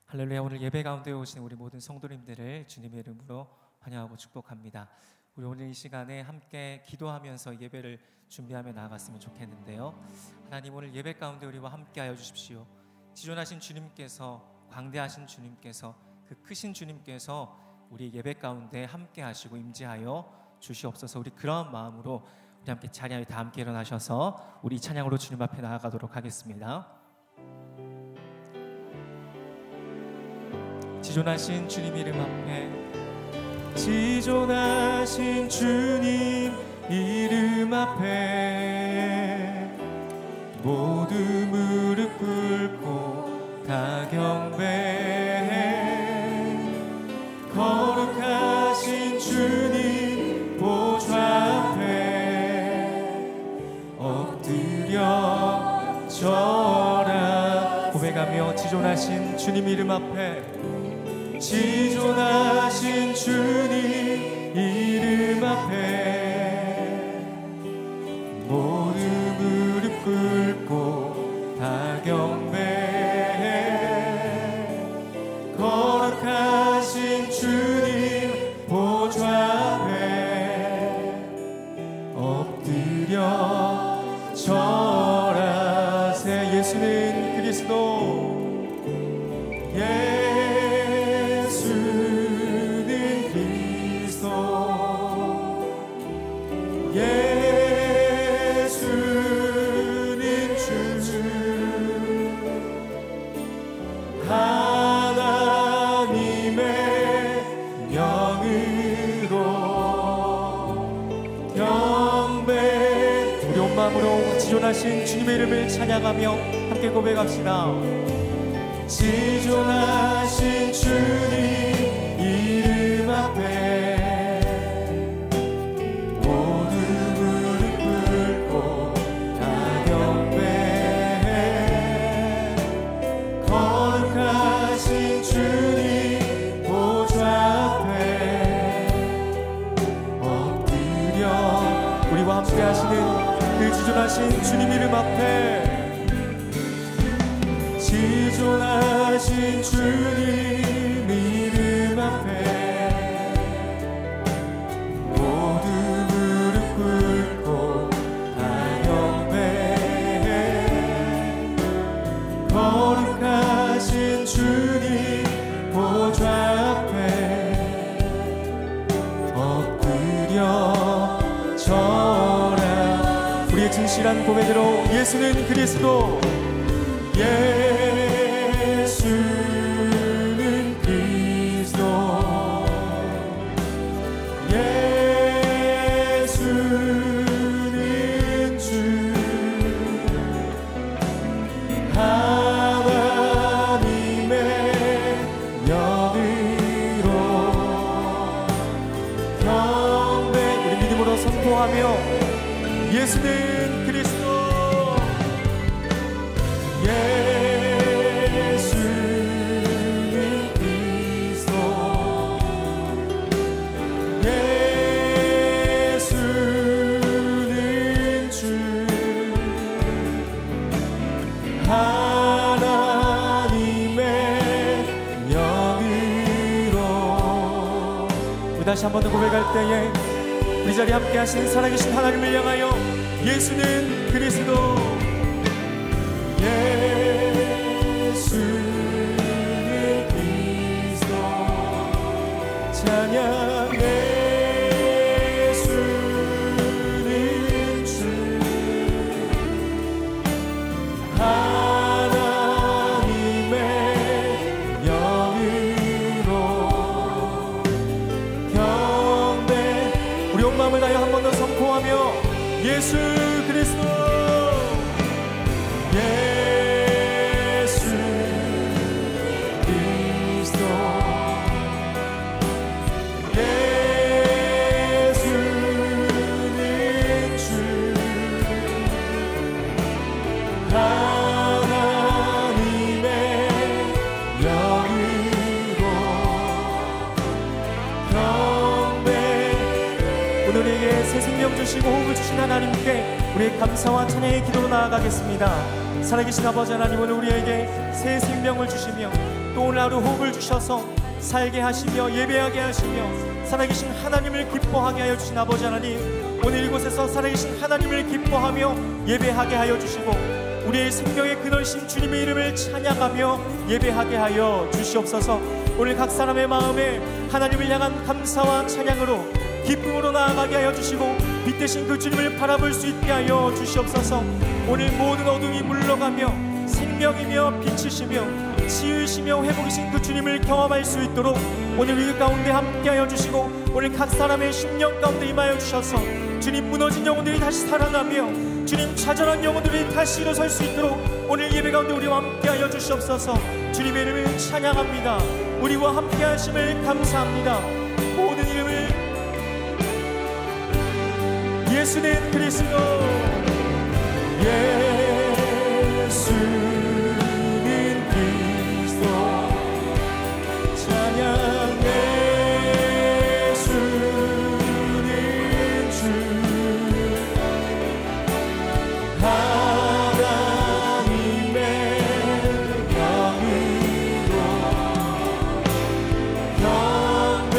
할렐루야. 오늘 예배 가운데 오신 우리 모든 성도님들을 주님의 이름으로 환영하고 축복합니다. 우리 오늘 이 시간에 함께 기도하면서 예배를 준비하며 나아갔으면 좋겠는데요. 하나님, 오늘 예배 가운데 우리와 함께 하여 주십시오. 지존하신 주님께서, 광대하신 주님께서, 그 크신 주님께서 우리 예배 가운데 함께 하시고 임재하여 주시옵소서. 우리 그런 마음으로 우리 함께 자리에 다 함께 일어나셔서 우리 찬양으로 주님 앞에 나아가도록 하겠습니다. 지존하신 주님 이름 앞에, 지존하신 주님 이름 앞에 모두 무릎 꿇고 다 경배해. 거룩하신 주님 보좌 앞에 엎드려 절하. 고백하며 지존하신 주님 이름 앞에, 지존하신 주님 이름 앞에 모두 무릎 꿇고 다 경배해. 거룩하신 주님 보좌 앞에 엎드려 절하세. 예수는 그리스도, 지존하신 주님의 이름을 찬양하며 함께 고백합시다. 지존하신 주님 이름 앞에 모두 무릎 꿇고 다 경배해. 거룩하신 주님 보좌 앞에 엎드려. 우리와 함께 하시는 그 지존하신 주님 이름 앞에, 지존하신 주님 이름 앞에 모두 무릎 꿇고 다 경배해. 거룩하신 주님 보좌 앞에 엎드려 절하. 우리의 진실한 고백으로 예수는 그리스도, 예수는 그리스도, 예수는 주, 하나님의 영으로 경배. 우리 믿음으로 선포하며 예수는 그리스도, 예수는 그리스도, 예수는 주, 하나님의 영으로. 우리 다시 한 번 더 고백할 때에 우리 자리에 함께 하신 살아계신 하나님을 향하여 예수는 그리스도, 예수는 그리스도, 찬양. 예수는 주, 하나님의 영으로 경배. 우리 온 마음을 다하여 한 번 더 선포하며 예수 그리스도, 예수 그리스도, 예수는 주, 하나님의 영으로 경배. 오늘 우리에게 새 생명 주시고 호흡을 주신 하나님께 우리의 감사와 찬양의 기도로 나아가겠습니다. 살아계신 아버지 하나님, 오늘 우리에게 새 생명을 주시며 또 오늘 하루 호흡을 주셔서 살게 하시며 예배하게 하시며 살아계신 하나님을 기뻐하게 하여 주신 아버지 하나님, 오늘 이곳에서 살아계신 하나님을 기뻐하며 예배하게 하여 주시고 우리의 생명의 근원이신 주님의 이름을 찬양하며 예배하게 하여 주시옵소서. 오늘 각 사람의 마음에 하나님을 향한 감사와 찬양으로 기쁨으로 나아가게 하여 주시고 빛 대신 그 주님을 바라볼 수 있게 하여 주시옵소서. 오늘 모든 어둠이 물러가며 생명이며 빛이시며 치유이시며 회복이신 그 주님을 경험할 수 있도록 오늘 우리 가운데 함께 하여 주시고 오늘 각 사람의 심령 가운데 임하여 주셔서 주님 무너진 영혼들이 다시 살아나며 주님 좌절한 영혼들이 다시 일어설 수 있도록 오늘 예배 가운데 우리와 함께 하여 주시옵소서. 주님의 이름을 찬양합니다. 우리와 함께 하심을 감사합니다. 모든 이름을 예수는 그리스도, 예수는 그리스도, 찬양 예수는 주, 하나님의 영으로 경배.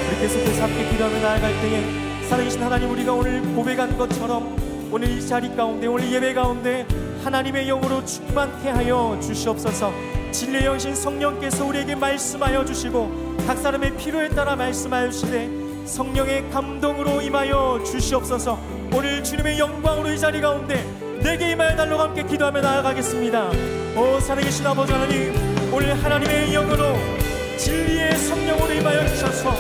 우리 계속해서 함께 기도하며 나아갈 때에 살아계신 하나님, 우리가 오늘 고백한 것처럼 오늘 이 자리 가운데 오늘 예배 가운데 하나님의 영으로 충만케 하여 주시옵소서. 진리의 영신 성령께서 우리에게 말씀하여 주시고 각 사람의 필요에 따라 말씀하여 주시되 성령의 감동으로 임하여 주시옵소서. 오늘 주님의 영광으로 이 자리 가운데 내게 임하여 달라고 함께 기도하며 나아가겠습니다. 오 살아계신 아버지 하나님, 오늘 하나님의 영으로 진리의 성령으로 임하여 주셔서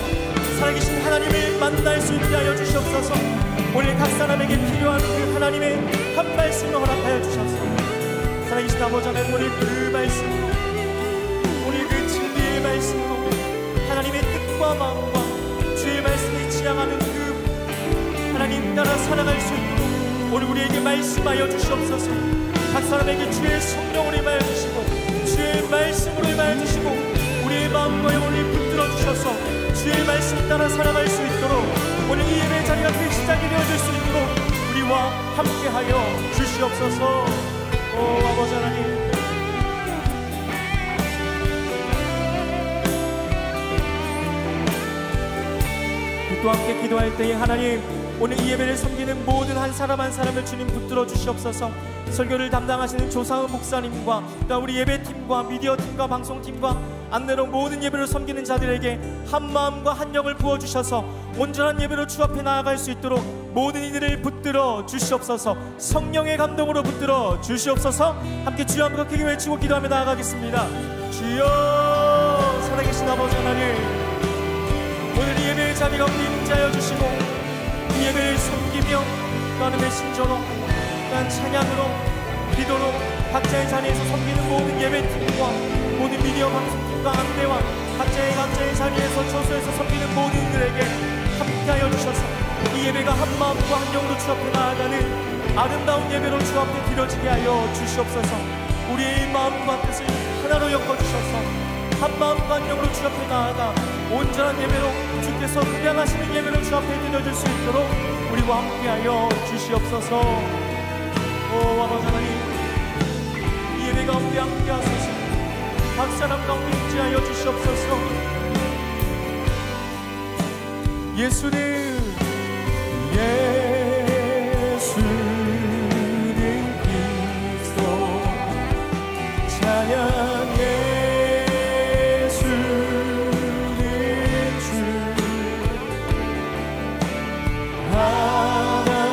살아계신 하나님을 만날 수 있게 하여 주시옵소서. 오늘 각 사람에게 필요한 그 하나님의 한 말씀을 허락하여 주셔서 살아계신 아버지 하나님, 오늘 그 말씀으로 오늘 그 진리의 말씀으로 하나님의 뜻과 마음과 주의 말씀을 지향하는 그 하나님 따라 살아갈 수 있도록 오늘 우리에게 말씀하여 주시옵소서. 각 사람에게 주의 성령으로 임하여 주시고 주의 말씀으로 임하여 주시고 우리의 마음과 영혼을 붙들어 주셔서 주의 말씀 따라 살아갈 수 있도록 오늘 이 예배 자리가 그 시작이 되어질 수 있도록 우리와 함께하여 주시옵소서. 오 아버지 하나님, 또 함께 기도할 때에 하나님, 오늘 이 예배를 섬기는 모든 한 사람 한 사람을 주님 붙들어 주시옵소서. 설교를 담당하시는 조상은 목사님과 또 우리 예배팀과 미디어팀과 방송팀과 안내로 모든 예배를 섬기는 자들에게 한 마음과 한 영을 부어주셔서 온전한 예배로 주 앞에 나아갈 수 있도록 모든 이들을 붙들어 주시옵소서. 성령의 감동으로 붙들어 주시옵소서. 함께 주여 한번 크게 외치고 기도하며 나아가겠습니다. 주여, 살아계신 아버지 하나님, 오늘 이 예배의 자리 가운데 임재하여 주시고 이 예배를 섬기며 나는 메신저로 난 찬양으로 기도로 각자의 자리에서 섬기는 모든 예배팀과 모든 미디어 방송팀과 안내와 각자의 자리에서 처소에서 섬기는 모든 이들에게 함께하여 주셔서 이 예배가 한 마음과 한 영으로 주 앞에 나아가는 아름다운 예배로 주 앞에 드려지게 하여 주시옵소서. 우리의 마음과 뜻을 하나로 엮어주셔서 한 마음과 한 영으로 주 앞에 나아가 온전한 예배로 주께서 흠양하시는 예배로 주 앞에 드려질 수 있도록 우리와 함께하여 주시옵소서. 오 아버지 하나님, 이 예배 가운데 함께하소서. 각 사람 가운데 임재하여 주시옵소서. 예수는 그리스도, 찬양 예수는 주, 하나님의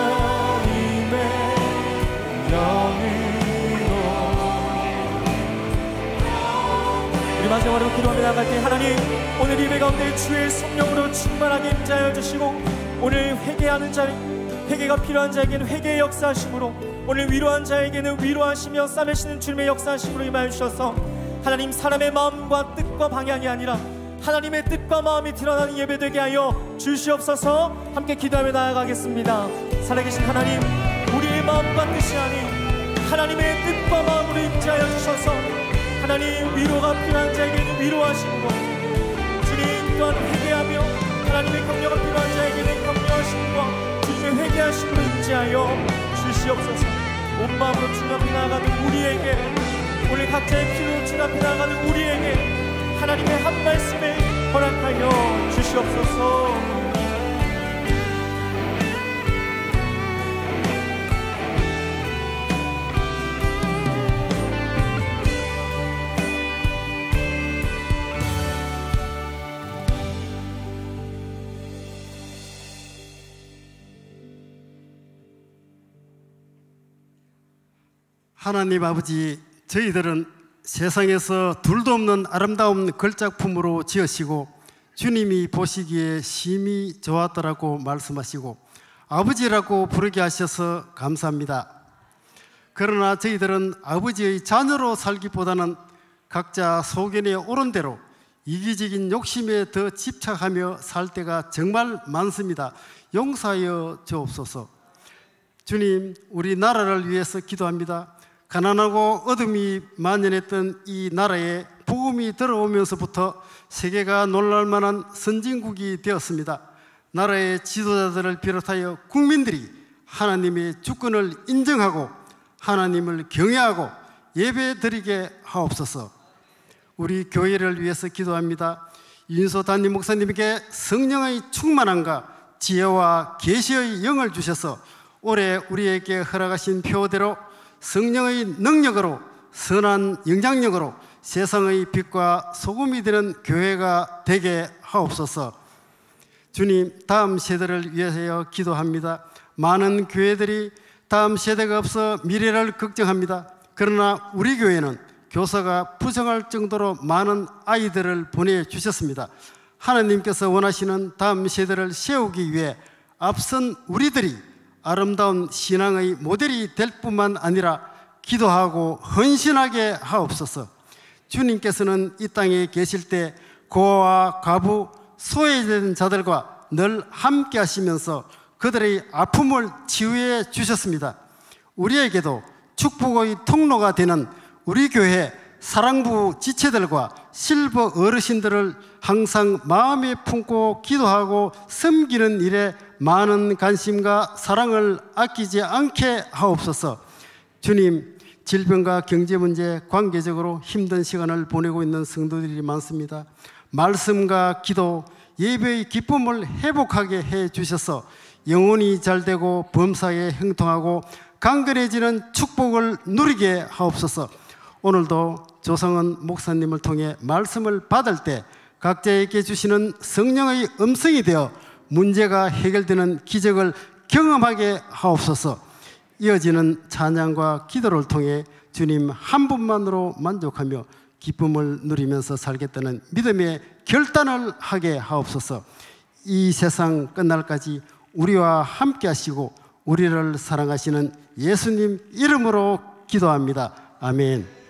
영으로. 우리 마지막으로 기도하며 나갈 때 하나님, 오늘 예배 가운데 주의 성령으로 충만하게 임재하여 주시고 오늘 회개하는 자, 회개가 필요한 자에게는 회개의 역사하심으로, 오늘 위로한 자에게는 위로하시며 싸매시는 주님의 역사하심으로 임하여 주셔서 하나님, 사람의 마음과 뜻과 방향이 아니라 하나님의 뜻과 마음이 드러나는 예배 되게 하여 주시옵소서. 함께 기도하며 나아가겠습니다. 살아계신 하나님, 우리의 마음과 뜻이 아닌 하나님의 뜻과 마음으로 임재하여 주셔서 하나님, 위로가 필요한 자에게는 위로하시고 주님 또한 회개하며 하나님의 격려가 필요한 자에게는 격려하심과 주님의 회개하심으로 임재하여 주시옵소서. 온 마음으로 주님 앞에 나아가는 우리에게 오늘 각자의 필요 주 앞에 나가는 우리에게 하나님의 한 말씀을 허락하여 주시옵소서. 하나님 아버지, 저희들은 세상에서 둘도 없는 아름다운 걸작품으로 지으시고 주님이 보시기에 심히 좋았더라고 말씀하시고 아버지라고 부르게 하셔서 감사합니다. 그러나 저희들은 아버지의 자녀로 살기보다는 각자 소견에 오른 대로 이기적인 욕심에 더 집착하며 살 때가 정말 많습니다. 용서하여 주옵소서. 주님, 우리 나라를 위해서 기도합니다. 가난하고 어둠이 만연했던 이 나라에 복음이 들어오면서부터 세계가 놀랄만한 선진국이 되었습니다. 나라의 지도자들을 비롯하여 국민들이 하나님의 주권을 인정하고 하나님을 경외하고 예배드리게 하옵소서. 우리 교회를 위해서 기도합니다. 윤소 담임 목사님에게 성령의 충만함과 지혜와 계시의 영을 주셔서 올해 우리에게 허락하신 표대로 성령의 능력으로 선한 영향력으로 세상의 빛과 소금이 되는 교회가 되게 하옵소서. 주님, 다음 세대를 위하여 기도합니다. 많은 교회들이 다음 세대가 없어 미래를 걱정합니다. 그러나 우리 교회는 교사가 부정할 정도로 많은 아이들을 보내주셨습니다. 하나님께서 원하시는 다음 세대를 세우기 위해 앞선 우리들이 아름다운 신앙의 모델이 될 뿐만 아니라 기도하고 헌신하게 하옵소서. 주님께서는 이 땅에 계실 때 고아와 과부, 소외된 자들과 늘 함께 하시면서 그들의 아픔을 치유해 주셨습니다. 우리에게도 축복의 통로가 되는 우리 교회 사랑부 지체들과 실버 어르신들을 항상 마음에 품고 기도하고 섬기는 일에 많은 관심과 사랑을 아끼지 않게 하옵소서. 주님, 질병과 경제 문제 관계적으로 힘든 시간을 보내고 있는 성도들이 많습니다. 말씀과 기도, 예배의 기쁨을 회복하게 해 주셔서 영혼이 잘되고 범사에 형통하고 강건해지는 축복을 누리게 하옵소서. 오늘도 조성은 목사님을 통해 말씀을 받을 때 각자에게 주시는 성령의 음성이 되어 문제가 해결되는 기적을 경험하게 하옵소서. 이어지는 찬양과 기도를 통해 주님 한 분만으로 만족하며 기쁨을 누리면서 살겠다는 믿음의 결단을 하게 하옵소서. 이 세상 끝날까지 우리와 함께 하시고 우리를 사랑하시는 예수님 이름으로 기도합니다. 아멘.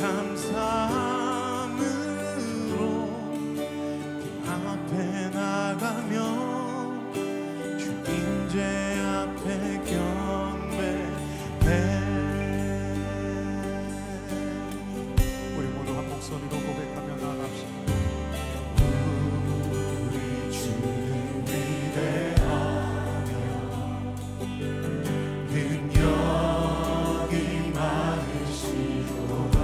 감사함으로 그 앞에 나 주님제 앞에 경배해. 우리 모두 한 목소리로 고백하며 나아갑시다. 우리 주는 위대하며 능력이 많으시도다.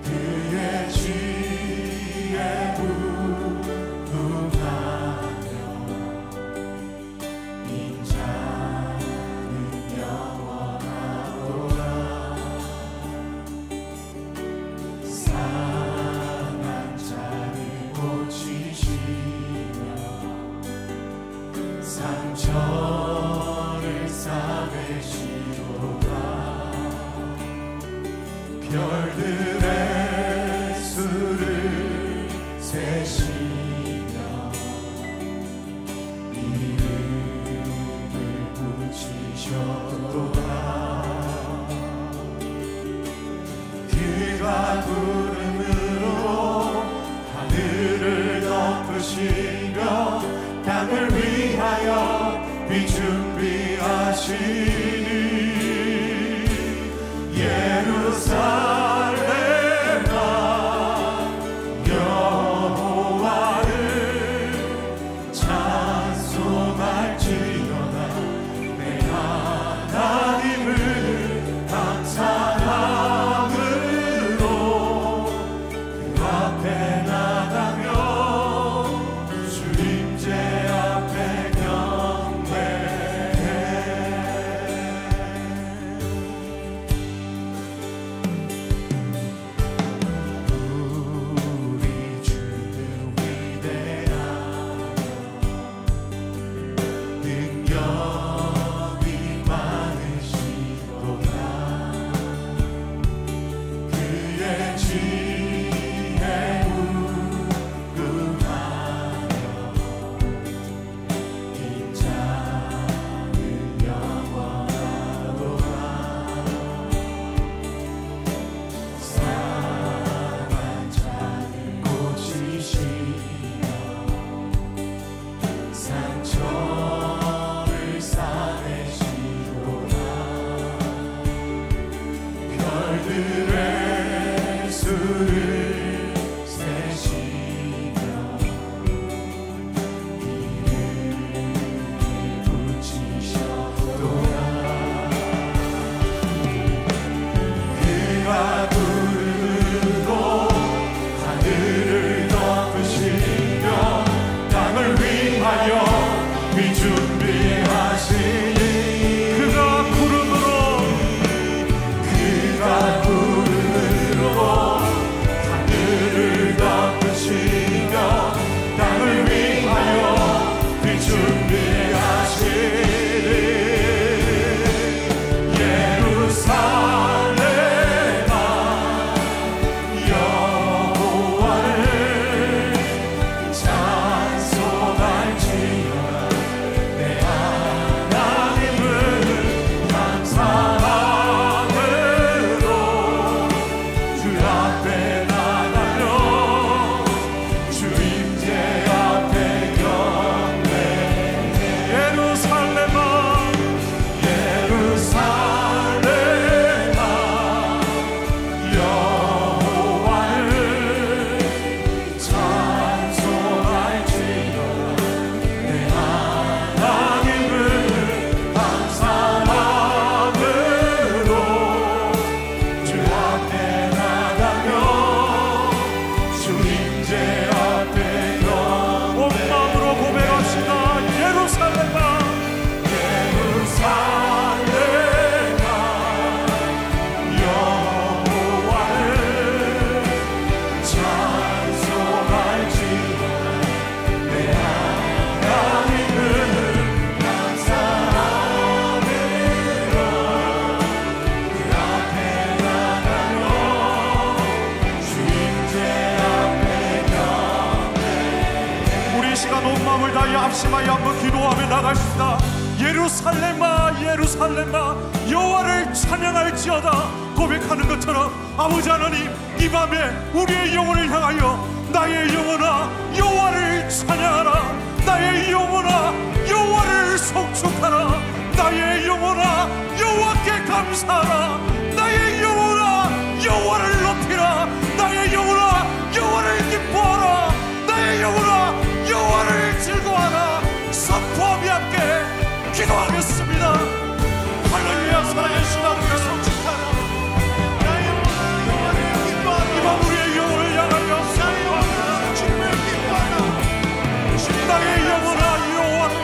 그의 지혜 무궁하며 인자는 영원하도다. 상한 자를 고치시며 상처를 싸매시도다. 별들의 수를 세시며 이름을 붙이셨도다. 그가 구름으로 하늘을 덮으시며 땅을 위하여 비 준비하시니 예루살렘아 여호와를 찬송할지어다. 내 하나님을 감사함으로 그 앞에 나가며 주님제 앞에 경배해. 우리 주는 위대하며 능력이 많으시도다. 그의 지혜 무궁하며 인자는 영원하도다. 상한 자를 고치시며 상처를 싸매시도다. 별들의 수를 세시며 이름을 붙이셨도다. 그가 구름으로 하늘을 덮으시며 땅을 위하여 비 준비하시니 그가 구름으로 하늘을 덮으시며 땅을 위하여 비 준비하시니 예루살렘아 여호와를 찬송할지어다. 내 하나님을 감사함으로 주 앞에 나가며 주님제 앞에 경배해. 예루살렘아 예루살렘아 여호와를 찬송할지어다. 내 하나님을 감사함으로 주 앞에 나가며 주님제 앞에 온 마음으로 고백합시다. 예루살렘아 예루살렘아 여호와를 찬송할지어다. 내 하나님을 감사함으로 그 앞에 나가며 주님제 앞에 경배해. 우리 시간 온 마음을 다해 합심하여 한번 기도하며 나갑시다. 예루살렘아 예루살렘아 여호와를 찬양할지어다. 고백하는 것처럼 아버지 하나님, 이 밤에 우리의 영혼을 향하여 나의 영혼아 여호와를 찬양하라. 나의 영혼아 나의 영혼아 여호와를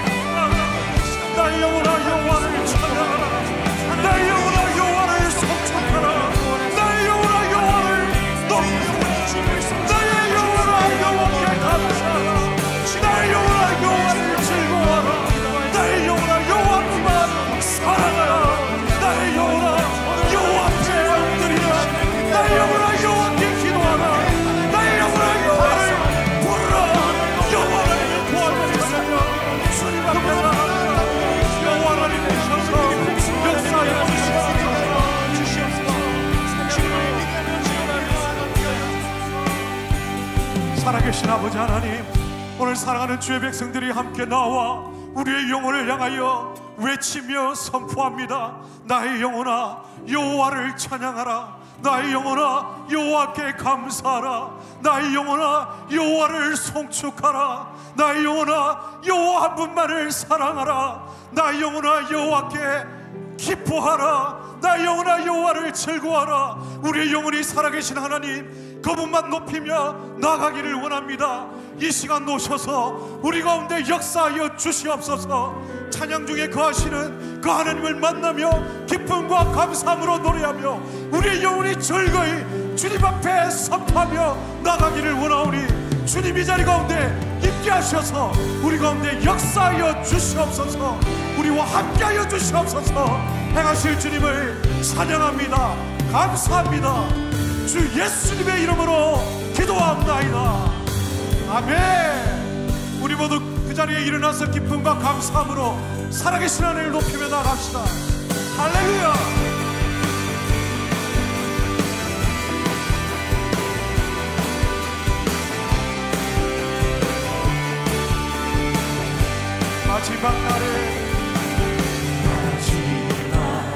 나의 영혼아 여호와를 찬양하라. 나의 영혼아 여호와를 성축하라. 나의 영혼아 여호와를 높여라. 나의 영혼아 여호와께 감사하라. 나의 영혼아 여호와를 즐거워하라. 나의 영혼아 여호와만 사랑하라. 나의 영혼아 여호와 앞에 엎드리라. 나의 영혼아 여호와께 기도하라. 나의 영혼아 여호와를 부르라. 여호와를 도와주시옵소서. 주님 앞에 나아가라. 여호와 하나님 되셔서 역사하여 주시옵소서. 살아계신 아버지 하나님, 오늘 사랑하는 주의 백성들이 함께 나와 우리의 영혼을 향하여 외치며 선포합니다. 나의 영혼아 여호와를 찬양하라. 나의 영혼아 여호와께 감사하라. 나의 영혼아 여호와를 송축하라. 나의 영혼아 여호와 한 분만을 사랑하라. 나의 영혼아 여호와께 기뻐하라. 나의 영혼아 여호와를 즐거워하라. 우리의 영혼이 살아계신 하나님, 그분만 높이며 나가기를 원합니다. 이 시간 놓으셔서 우리 가운데 역사하여 주시옵소서. 찬양 중에 거하시는 그 하나님을 만나며 기쁨과 감사함으로 노래하며 우리의 영혼이 즐거이 주님 앞에 선포하며 나가기를 원하오니, 주님 이 자리 가운데 있게 하셔서 우리 가운데 역사하여 주시옵소서. 우리와 함께하여 주시옵소서. 행하실 주님을 찬양합니다. 감사합니다. 주 예수님의 이름으로 기도합나이다. 아멘. 우리 모두 그 자리에 일어나서 기쁨과 감사함으로 살아계신 하나님을 높이며 나갑시다. 할렐루야. 마지막 날에 주리라.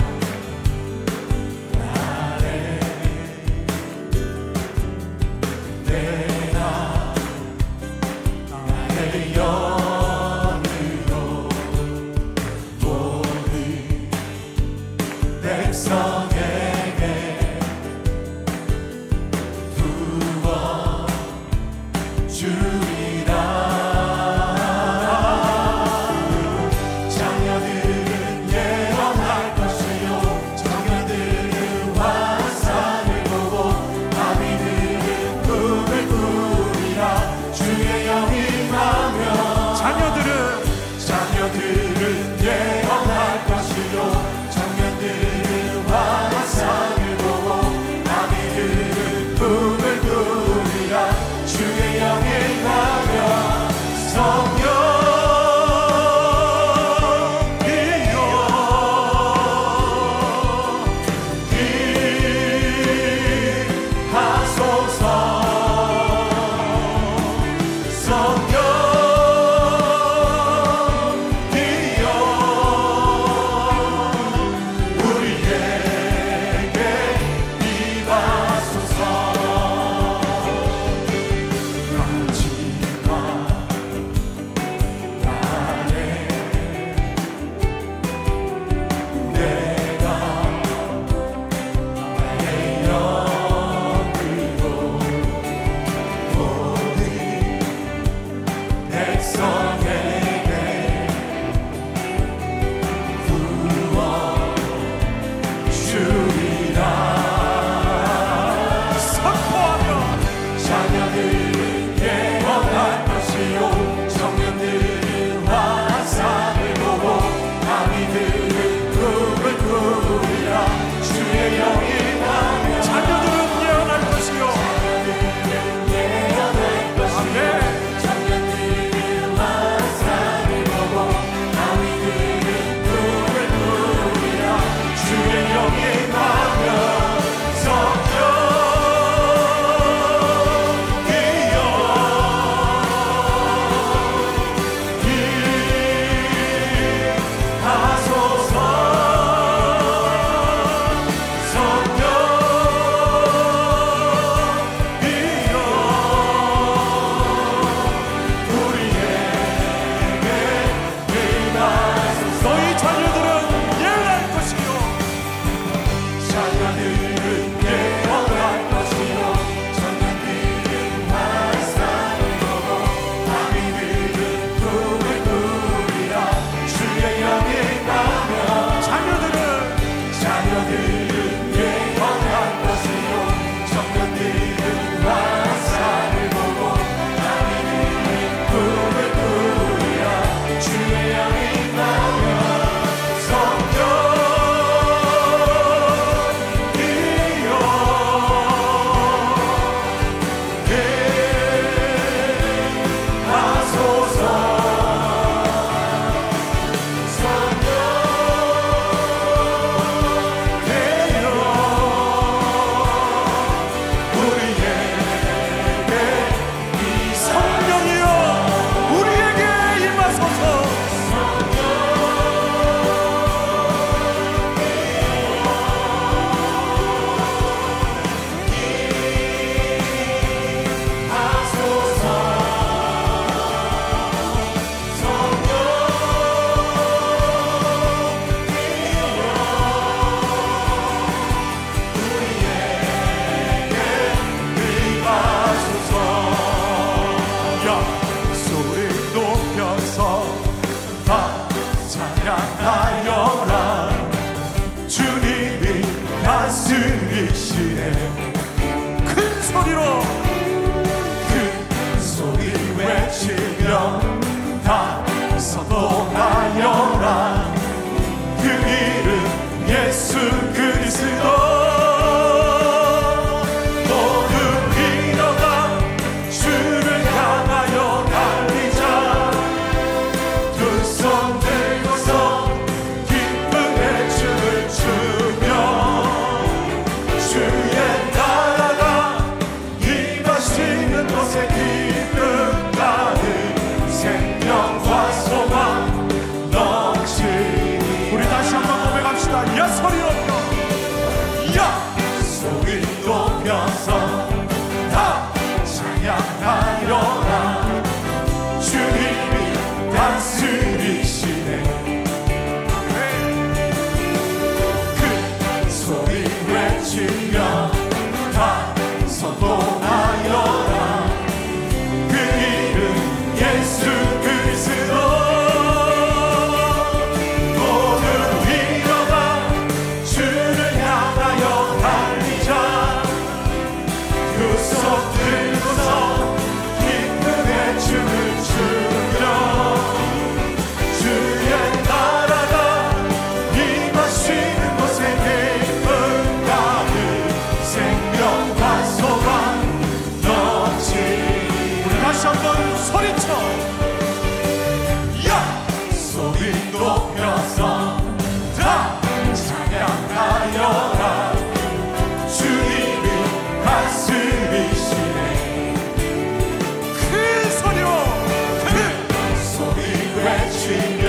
외치며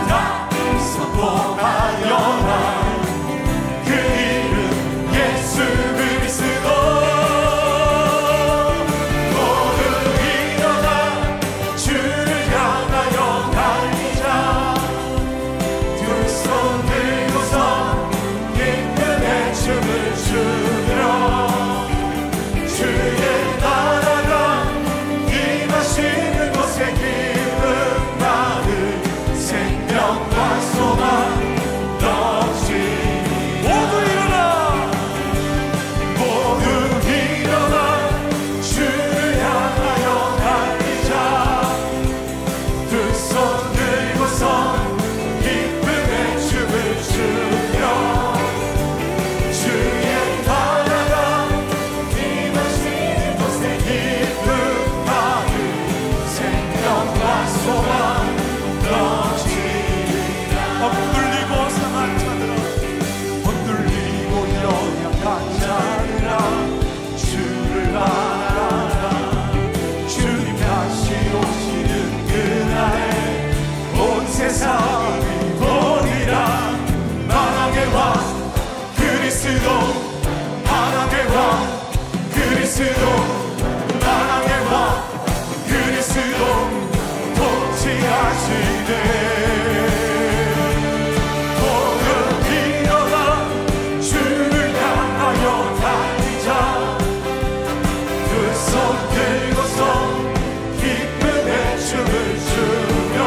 다 선포하여라. 그 이름 예수 그리스도. 모두 일어나 주를 향하여 달리자. 두 손 들고서 기쁨의 춤을 추며 주의 나라가 임하시는 곳에 기쁨 많은 생명과 소망 넘치리. 모두 일어나 모두 일어나 주를 향하여 달리자. 두 손 들고서 기쁨의 춤을 추며 주의 나라가 임하시는 곳에 기쁨 많은 생명과 소망 넘치리라. 억눌리고 상한 자들아, 억눌리고 연약한 자들아, 주를 바라라. 주님 다시 오시는 그날에 온 세상이 보리라. 만왕의 왕 그리스도, 만왕의 왕 그리스도, 만왕의 왕 그리스도 통치하시네. 모두 일어나 주를 향하여 달리자. 두 손 들고서 기쁨의 춤을 추며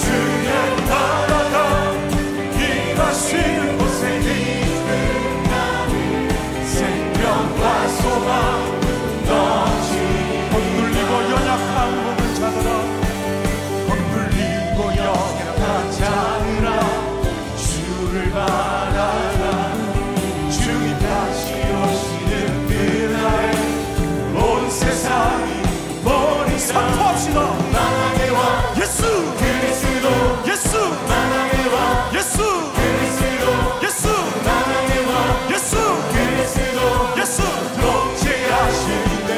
주의 나라가 임하시는 곳에 기쁨 많은 생명과 소망 넘치리. 억눌리고 연약한 몸을 찾아라. 억눌리고 연약한 자들아, 주를 바라라. 주님 다시 오시는 그날에 온 세상이 보리라. 선포합시다. 만왕의 왕 예수 그리스도, 예수 만왕의 왕 예수 그리스도, 예수 만왕의 왕 예수 그리스도, 예수 통치하시네.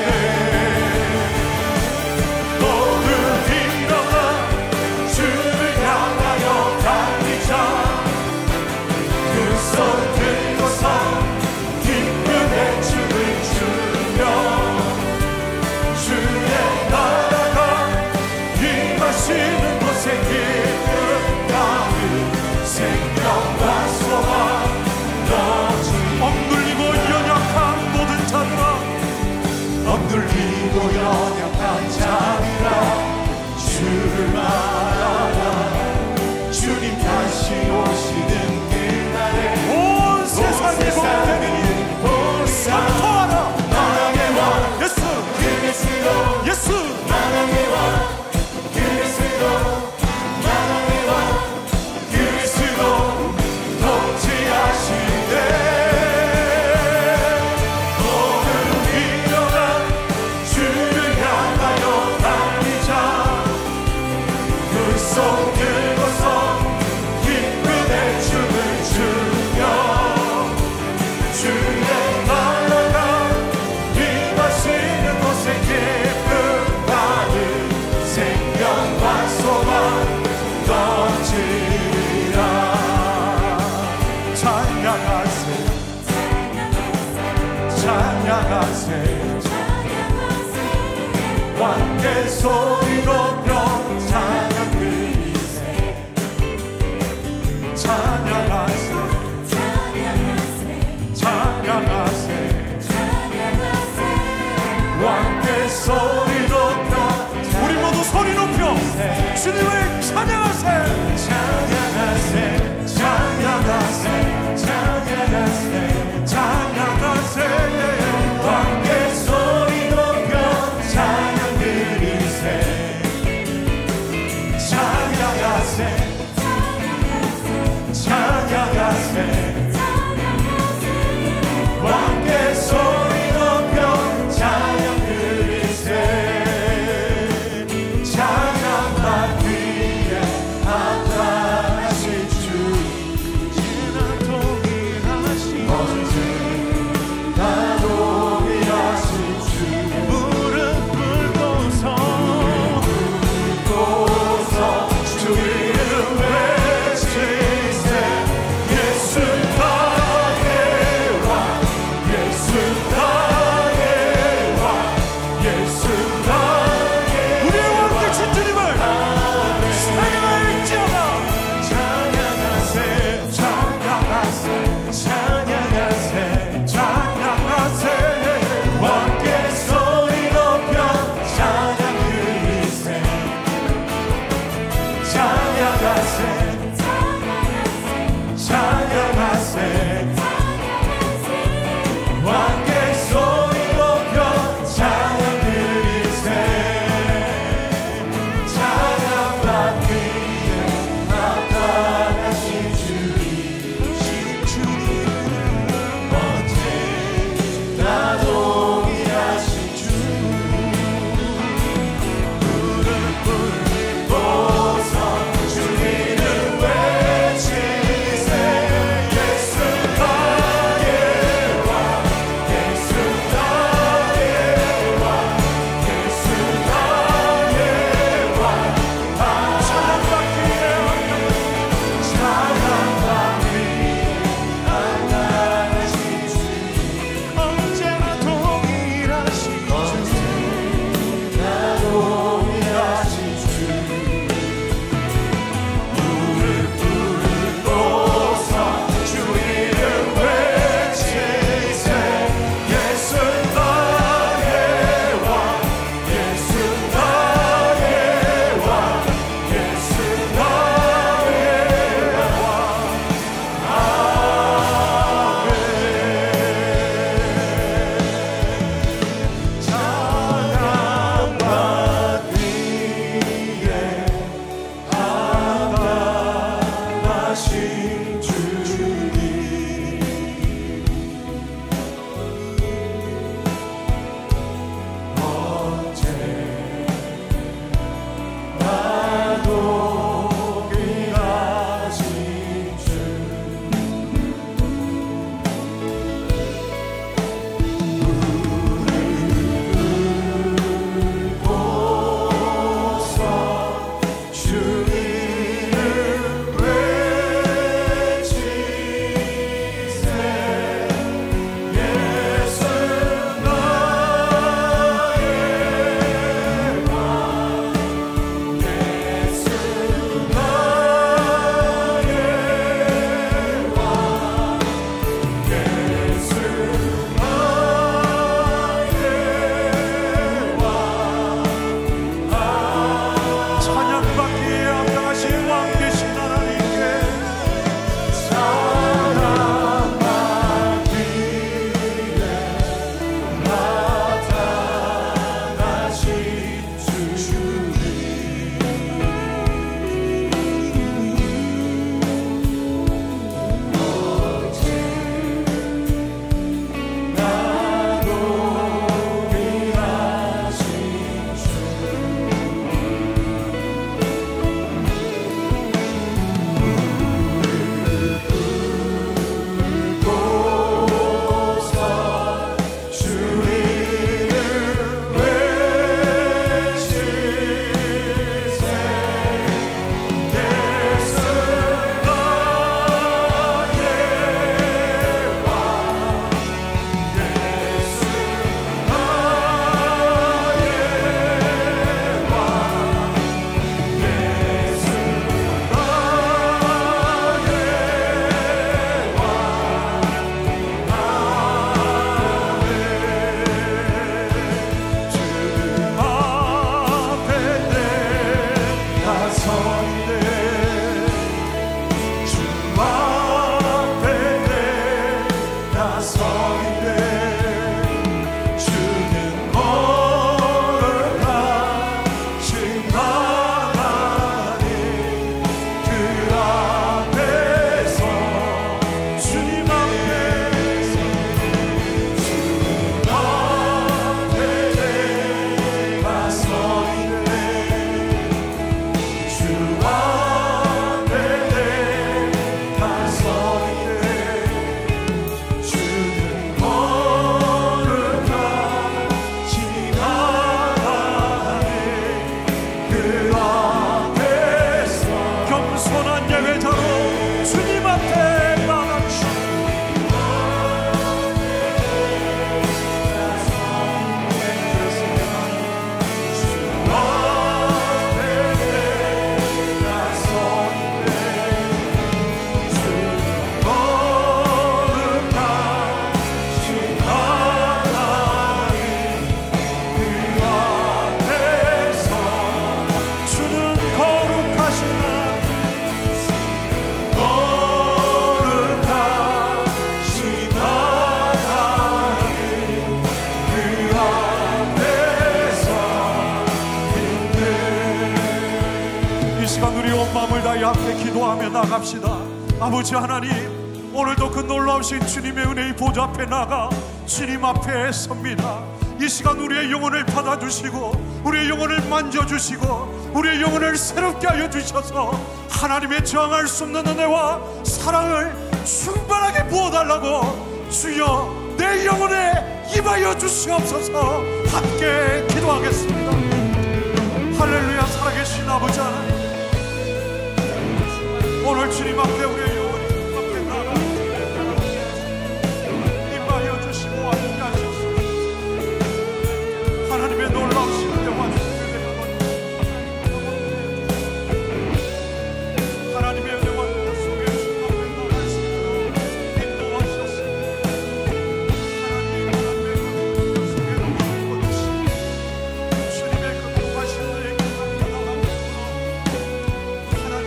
모두 일어나 주를 향하여 달리자. 두 손 들고서 기쁨의 춤을 추며 주의 나라가 임하시는 곳에 기쁨 많은 생명과 소망 넘치리. 억눌리고 연약한 모든 자들아, 억눌리고 연약한 자들아, 주를 바라라. 주님 다시 오시는 그날에 온 세상이 복되리니 선포하라. 만왕의 왕 예수 그리스도, 예수 만왕의 왕 그리스도, 만왕의 왕 그리스도 통치하시네. 모두 일어나 주를 향하여 달리자. 두 손 들고서 기쁨의 춤을 추며 주의 나라가 임하시는 곳에 기쁨 많은 생명과 소망 넘치리라. 찬양하세, 찬양하세, 왕께 소리 높여 찬양 드리세. 찬양하세, 찬양하세, 왕께 소리 높여. 우리 모두 소리 높여 주님을 찬양하세. 찬양하세, 찬양하세, 찬양하세, 찬양하세. 왕께 소리 높여 찬양 드리세. 찬양하세, 찬양하세, 왕께 소리 높여 찬양 드리세. 찬양만 위에 한다. 기도하며 나갑시다. 아버지 하나님, 오늘도 그 놀라우신 주님의 은혜의 보좌 앞에 나가 주님 앞에 섭니다. 이 시간 우리의 영혼을 받아주시고 우리의 영혼을 만져주시고 우리의 영혼을 새롭게 하여 주셔서 하나님의 저항할 수 없는 은혜와 사랑을 충만하게 부어달라고 주여 내 영혼에 임하여 주시옵소서. 함께 기도하겠습니다. 할렐루야. 살아계신 아버지 하나님, 오늘 주님 앞에 우리의 영혼이 앞에 나가 임하여 주시고 함께 하셨습니다. 하나님의 놀라우신 은혜와 하나님의 은혜와 속에 주님 앞에 나갈 수 있도록 인도하셨습니다. 하나님의 속에 놓아주시고 주님의 그 통하신 은혜의 그 앞에 나가고 하나님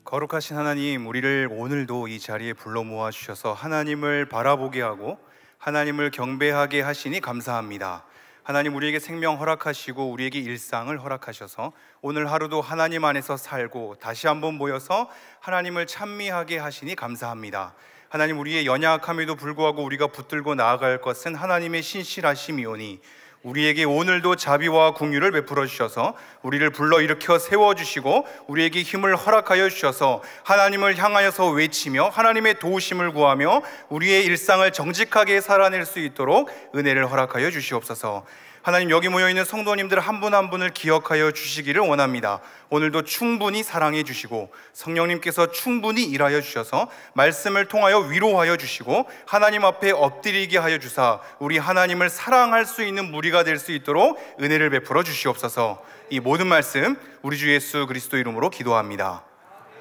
거룩하신 하나님, 우리를 오늘도 이 자리에 불러 모아 주셔서 하나님을 바라보게 하고 하나님을 경배하게 하시니 감사합니다. 하나님, 우리에게 생명 허락하시고 우리에게 일상을 허락하셔서 오늘 하루도 하나님 안에서 살고 다시 한번 모여서 하나님을 찬미하게 하시니 감사합니다. 하나님, 우리의 연약함에도 불구하고 우리가 붙들고 나아갈 것은 하나님의 신실하심이오니 우리에게 오늘도 자비와 긍휼을 베풀어 주셔서 우리를 불러일으켜 세워주시고 우리에게 힘을 허락하여 주셔서 하나님을 향하여서 외치며 하나님의 도우심을 구하며 우리의 일상을 정직하게 살아낼 수 있도록 은혜를 허락하여 주시옵소서. 하나님, 여기 모여있는 성도님들 한 분 한 분을 기억하여 주시기를 원합니다. 오늘도 충분히 사랑해 주시고 성령님께서 충분히 일하여 주셔서 말씀을 통하여 위로하여 주시고 하나님 앞에 엎드리게 하여 주사 우리 하나님을 사랑할 수 있는 무리가 될 수 있도록 은혜를 베풀어 주시옵소서. 이 모든 말씀 우리 주 예수 그리스도 이름으로 기도합니다.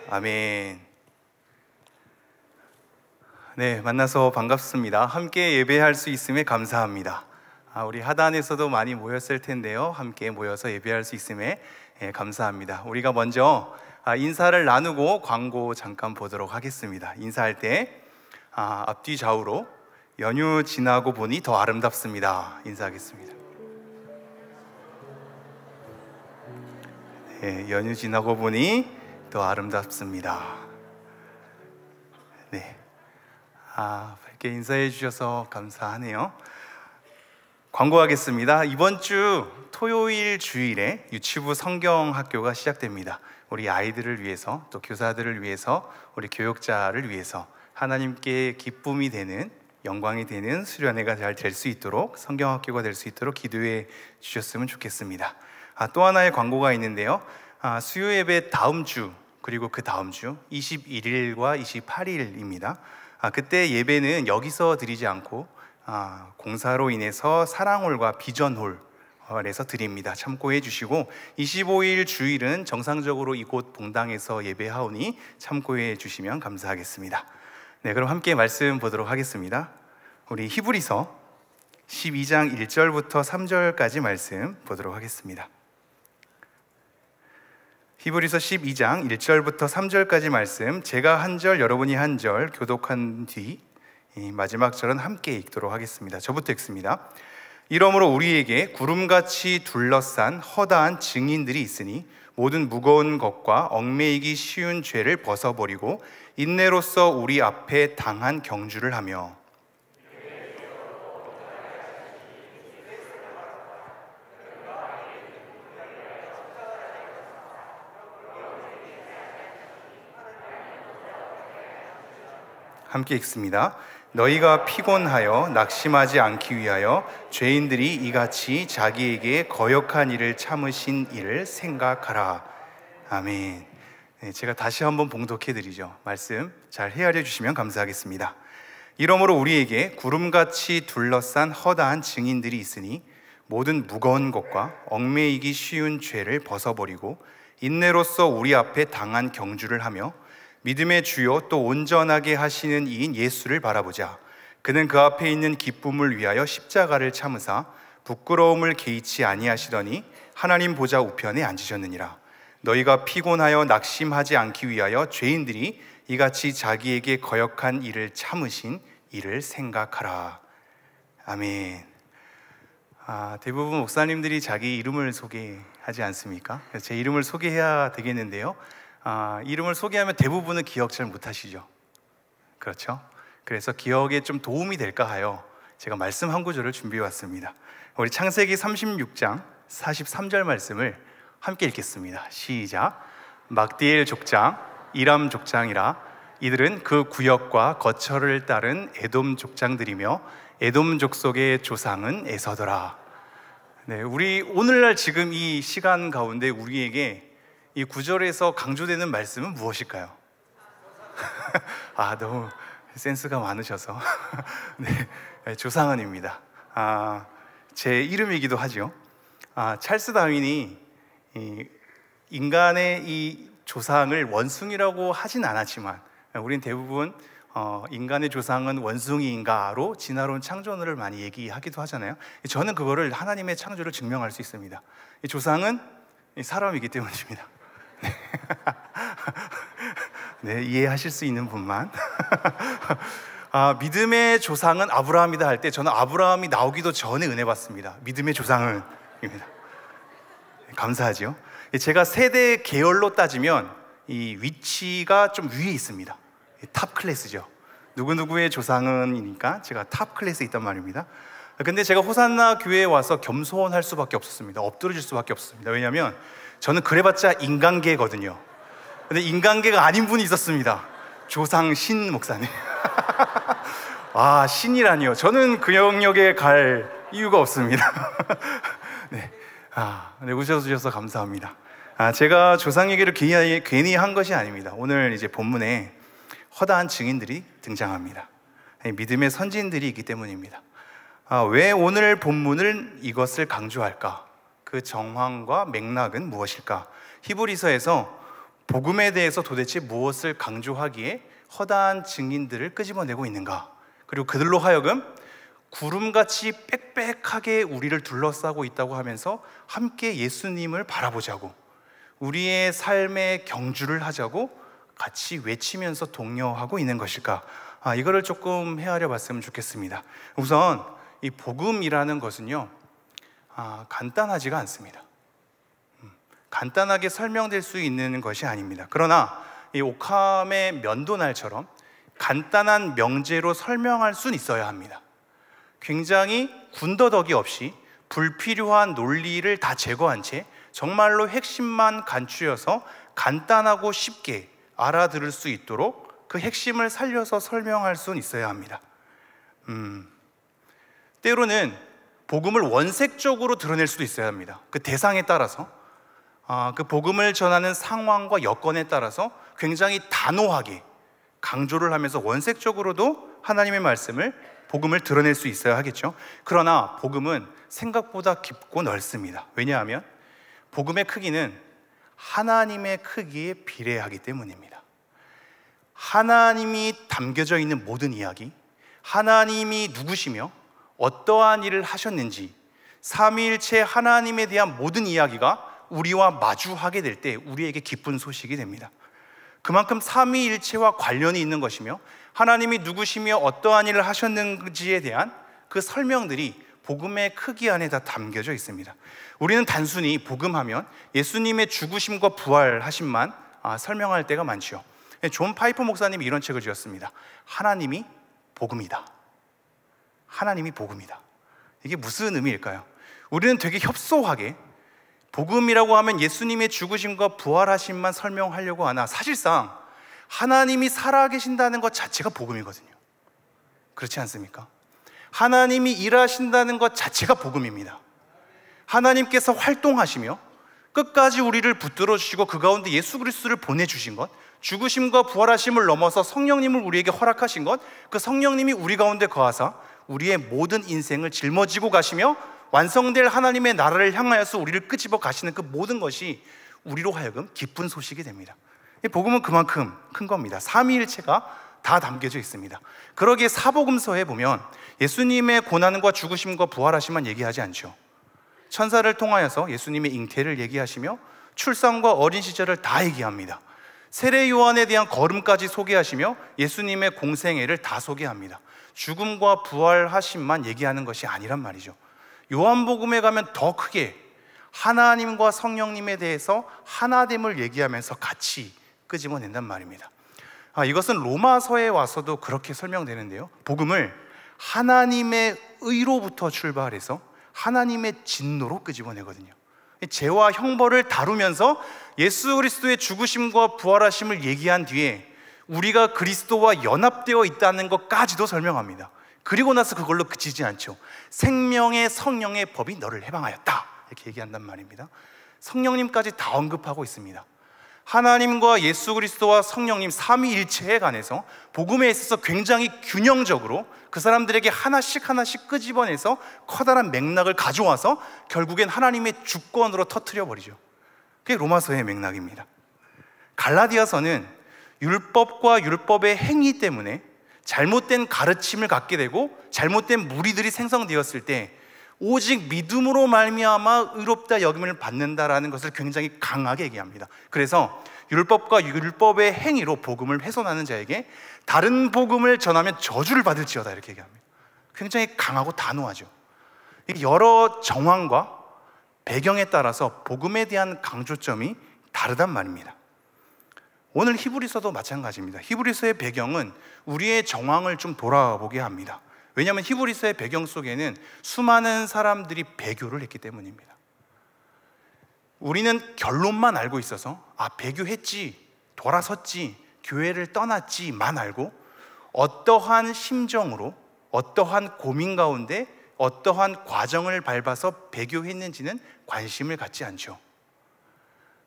아멘. 네, 만나서 반갑습니다. 함께 예배할 수 있음에 감사합니다. 우리 하단에서도 많이 모였을 텐데요, 함께 모여서 예배할 수 있음에 감사합니다. 우리가 먼저 인사를 나누고 광고 잠깐 보도록 하겠습니다. 인사할 때 앞뒤 좌우로 연휴 지나고 보니 더 아름답습니다. 인사하겠습니다. 네, 연휴 지나고 보니 더 아름답습니다. 네, 밝게 인사해 주셔서 감사하네요. 광고하겠습니다. 이번 주 토요일 주일에 유치부 성경학교가 시작됩니다. 우리 아이들을 위해서, 또 교사들을 위해서, 우리 교육자를 위해서 하나님께 기쁨이 되는, 영광이 되는 수련회가 잘 될 수 있도록, 성경학교가 될 수 있도록 기도해 주셨으면 좋겠습니다. 또 하나의 광고가 있는데요, 수요 예배 다음 주, 그리고 그 다음 주 21일과 28일입니다. 그때 예배는 여기서 드리지 않고 공사로 인해서 사랑홀과 비전홀, 아래서 드립니다. 참고해 주시고 25일 주일은 정상적으로 이곳 봉당에서 예배하오니 참고해 주시면 감사하겠습니다. 네, 그럼 함께 말씀 보도록 하겠습니다. 우리 히브리서 12장 1절부터 3절까지 말씀 보도록 하겠습니다. 히브리서 12장 1절부터 3절까지 말씀, 제가 한 절, 여러분이 한 절 교독한 뒤 이 마지막 절은 함께 읽도록 하겠습니다. 저부터 읽습니다. 이러므로 우리에게 구름같이 둘러싼 허다한 증인들이 있으니 모든 무거운 것과 얽매이기 쉬운 죄를 벗어버리고 인내로써 우리 앞에 당한 경주를 하며 함께 읽습니다. 너희가 피곤하여 낙심하지 않기 위하여 죄인들이 이같이 자기에게 거역한 일을 참으신 일을 생각하라. 아멘. 네, 제가 다시 한번 봉독해 드리죠. 말씀 잘 헤아려 주시면 감사하겠습니다. 이러므로 우리에게 구름같이 둘러싼 허다한 증인들이 있으니 모든 무거운 것과 얽매이기 쉬운 죄를 벗어버리고 인내로써 우리 앞에 당한 경주를 하며 믿음의 주요 또 온전하게 하시는 이인 예수를 바라보자. 그는 그 앞에 있는 기쁨을 위하여 십자가를 참으사 부끄러움을 개의치 아니하시더니 하나님 보좌 우편에 앉으셨느니라. 너희가 피곤하여 낙심하지 않기 위하여 죄인들이 이같이 자기에게 거역한 일을 참으신 이를 생각하라. 아멘. 대부분 목사님들이 자기 이름을 소개하지 않습니까? 그래서 제 이름을 소개해야 되겠는데요. 이름을 소개하면 대부분은 기억 잘 못하시죠. 그렇죠? 그래서 기억에 좀 도움이 될까 하여 제가 말씀 한 구절을 준비해 왔습니다. 우리 창세기 36장 43절 말씀을 함께 읽겠습니다. 시작. 막디엘 족장, 이람 족장이라. 이들은 그 구역과 거처를 따른 에돔 족장들이며 에돔 족속의 조상은 에서더라. 네, 우리 오늘날 지금 이 시간 가운데 우리에게 이 구절에서 강조되는 말씀은 무엇일까요? 너무 센스가 많으셔서 네, 조상은입니다. 제 이름이기도 하죠. 찰스 다윈이 인간의 이 조상을 원숭이라고 하진 않았지만 우린 대부분 인간의 조상은 원숭이인가로 진화론 창조론을 많이 얘기하기도 하잖아요. 저는 그거를 하나님의 창조를 증명할 수 있습니다. 이 조상은 사람이기 때문입니다. 네, 이해하실 수 있는 분만. 믿음의 조상은 아브라함이다 할 때 저는 아브라함이 나오기도 전에 은혜 받습니다. 믿음의 조상은 입니다. 감사하죠. 제가 세대 계열로 따지면 이 위치가 좀 위에 있습니다. 탑 클래스죠. 누구누구의 조상은이니까 제가 탑 클래스에 있단 말입니다. 근데 제가 호산나 교회에 와서 겸손할 수밖에 없었습니다. 엎드러질 수밖에 없었습니다. 왜냐하면 저는 그래봤자 인간계거든요. 근데 인간계가 아닌 분이 있었습니다. 조상 신 목사님. 신이라니요. 저는 그 영역에 갈 이유가 없습니다. 네. 네, 오셔주셔서 감사합니다. 제가 조상 얘기를 괜히 한 것이 아닙니다. 오늘 이제 본문에 허다한 증인들이 등장합니다. 믿음의 선진들이 있기 때문입니다. 왜 오늘 본문을 이것을 강조할까? 그 정황과 맥락은 무엇일까? 히브리서에서 복음에 대해서 도대체 무엇을 강조하기에 허다한 증인들을 끄집어내고 있는가? 그리고 그들로 하여금 구름같이 빽빽하게 우리를 둘러싸고 있다고 하면서 함께 예수님을 바라보자고, 우리의 삶의 경주를 하자고 같이 외치면서 독려하고 있는 것일까? 이거를 조금 헤아려 봤으면 좋겠습니다. 우선 이 복음이라는 것은요, 간단하지가 않습니다. 간단하게 설명될 수 있는 것이 아닙니다. 그러나 이 옥함의 면도날처럼 간단한 명제로 설명할 수는 있어야 합니다. 굉장히 군더더기 없이 불필요한 논리를 다 제거한 채 정말로 핵심만 간추려서 간단하고 쉽게 알아들을 수 있도록 그 핵심을 살려서 설명할 수는 있어야 합니다. 때로는 복음을 원색적으로 드러낼 수도 있어야 합니다. 그 대상에 따라서, 그 복음을 전하는 상황과 여건에 따라서 굉장히 단호하게 강조를 하면서 원색적으로도 하나님의 말씀을 복음을 드러낼 수 있어야 하겠죠. 그러나 복음은 생각보다 깊고 넓습니다. 왜냐하면 복음의 크기는 하나님의 크기에 비례하기 때문입니다. 하나님이 담겨져 있는 모든 이야기, 하나님이 누구시며 어떠한 일을 하셨는지, 삼위일체 하나님에 대한 모든 이야기가 우리와 마주하게 될 때 우리에게 기쁜 소식이 됩니다. 그만큼 삼위일체와 관련이 있는 것이며 하나님이 누구시며 어떠한 일을 하셨는지에 대한 그 설명들이 복음의 크기 안에 다 담겨져 있습니다. 우리는 단순히 복음하면 예수님의 죽으심과 부활하심만 설명할 때가 많지요. 존 파이퍼 목사님이 이런 책을 지었습니다. 하나님이 복음이다. 하나님이 복음이다. 이게 무슨 의미일까요? 우리는 되게 협소하게 복음이라고 하면 예수님의 죽으심과 부활하심만 설명하려고 하나 사실상 하나님이 살아계신다는 것 자체가 복음이거든요. 그렇지 않습니까? 하나님이 일하신다는 것 자체가 복음입니다. 하나님께서 활동하시며 끝까지 우리를 붙들어 주시고 그 가운데 예수 그리스도를 보내주신 것, 죽으심과 부활하심을 넘어서 성령님을 우리에게 허락하신 것, 그 성령님이 우리 가운데 거하사 우리의 모든 인생을 짊어지고 가시며 완성될 하나님의 나라를 향하여서 우리를 끄집어 가시는 그 모든 것이 우리로 하여금 기쁜 소식이 됩니다. 복음은 그만큼 큰 겁니다. 삼위일체가 다 담겨져 있습니다. 그러기에 사복음서에 보면 예수님의 고난과 죽으심과 부활하심만 얘기하지 않죠. 천사를 통하여서 예수님의 잉태를 얘기하시며 출산과 어린 시절을 다 얘기합니다. 세례 요한에 대한 걸음까지 소개하시며 예수님의 공생애를 다 소개합니다. 죽음과 부활하심만 얘기하는 것이 아니란 말이죠. 요한복음에 가면 더 크게 하나님과 성령님에 대해서 하나됨을 얘기하면서 같이 끄집어낸단 말입니다. 이것은 로마서에 와서도 그렇게 설명되는데요. 복음을 하나님의 의로부터 출발해서 하나님의 진노로 끄집어내거든요. 죄와 형벌을 다루면서 예수 그리스도의 죽으심과 부활하심을 얘기한 뒤에 우리가 그리스도와 연합되어 있다는 것까지도 설명합니다. 그리고 나서 그걸로 그치지 않죠. 생명의 성령의 법이 너를 해방하였다 이렇게 얘기한단 말입니다. 성령님까지 다 언급하고 있습니다. 하나님과 예수 그리스도와 성령님 삼위일체에 관해서 복음에 있어서 굉장히 균형적으로 그 사람들에게 하나씩 끄집어내서 커다란 맥락을 가져와서 결국엔 하나님의 주권으로 터뜨려 버리죠. 그게 로마서의 맥락입니다. 갈라디아서는 율법과 율법의 행위 때문에 잘못된 가르침을 갖게 되고 잘못된 무리들이 생성되었을 때 오직 믿음으로 말미암아 의롭다 여김을 받는다라는 것을 굉장히 강하게 얘기합니다. 그래서 율법과 율법의 행위로 복음을 훼손하는 자에게 다른 복음을 전하면 저주를 받을지어다 이렇게 얘기합니다. 굉장히 강하고 단호하죠. 여러 정황과 배경에 따라서 복음에 대한 강조점이 다르단 말입니다. 오늘 히브리서도 마찬가지입니다. 히브리서의 배경은 우리의 정황을 좀 돌아보게 합니다. 왜냐하면 히브리서의 배경 속에는 수많은 사람들이 배교를 했기 때문입니다. 우리는 결론만 알고 있어서 배교했지, 돌아섰지, 교회를 떠났지만 알고 어떠한 심정으로 어떠한 고민 가운데 어떠한 과정을 밟아서 배교했는지는 관심을 갖지 않죠.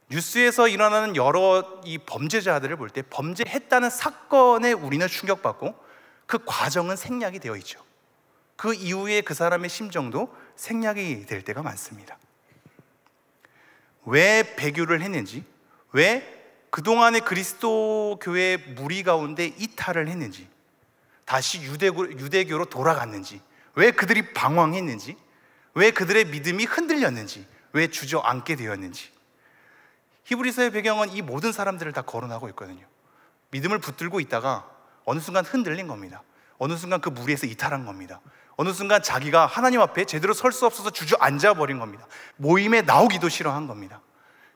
뉴스에서 일어나는 여러 이 범죄자들을 볼 때 범죄했다는 사건에 우리는 충격받고 그 과정은 생략이 되어 있죠. 그 이후에 그 사람의 심정도 생략이 될 때가 많습니다. 왜 배교를 했는지, 왜 그동안의 그리스도 교회 무리 가운데 이탈을 했는지, 다시 유대교로 돌아갔는지, 왜 그들이 방황했는지, 왜 그들의 믿음이 흔들렸는지, 왜 주저앉게 되었는지. 히브리서의 배경은 이 모든 사람들을 다 거론하고 있거든요. 믿음을 붙들고 있다가 어느 순간 흔들린 겁니다. 어느 순간 그 무리에서 이탈한 겁니다. 어느 순간 자기가 하나님 앞에 제대로 설 수 없어서 주저앉아 버린 겁니다. 모임에 나오기도 싫어한 겁니다.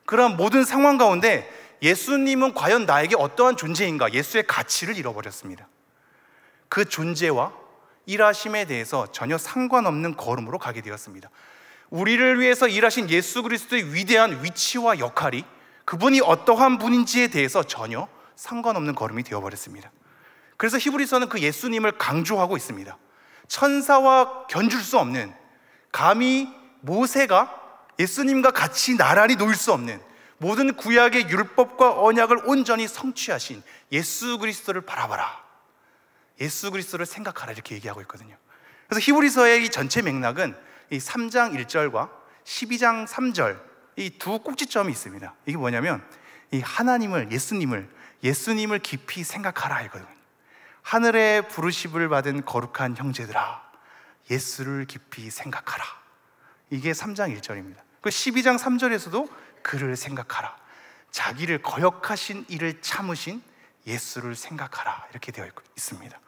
그런 모든 상황 가운데 예수님은 과연 나에게 어떠한 존재인가, 예수의 가치를 잃어버렸습니다. 그 존재와 일하심에 대해서 전혀 상관없는 걸음으로 가게 되었습니다. 우리를 위해서 일하신 예수 그리스도의 위대한 위치와 역할이 그분이 어떠한 분인지에 대해서 전혀 상관없는 걸음이 되어버렸습니다. 그래서 히브리서는 그 예수님을 강조하고 있습니다. 천사와 견줄 수 없는, 감히 모세가 예수님과 같이 나란히 놓일 수 없는 모든 구약의 율법과 언약을 온전히 성취하신 예수 그리스도를 바라봐라. 예수 그리스도를 생각하라 이렇게 얘기하고 있거든요. 그래서 히브리서의 이 전체 맥락은 이 3장 1절과 12장 3절 이 두 꼭지점이 있습니다. 이게 뭐냐면 이 하나님을, 예수님을 깊이 생각하라 이거든요. 하늘의 부르심을 받은 거룩한 형제들아, 예수를 깊이 생각하라. 이게 3장 1절입니다. 그 12장 3절에서도 그를 생각하라. 자기를 거역하신 이를 참으신 예수를 생각하라 이렇게 되어 있습니다.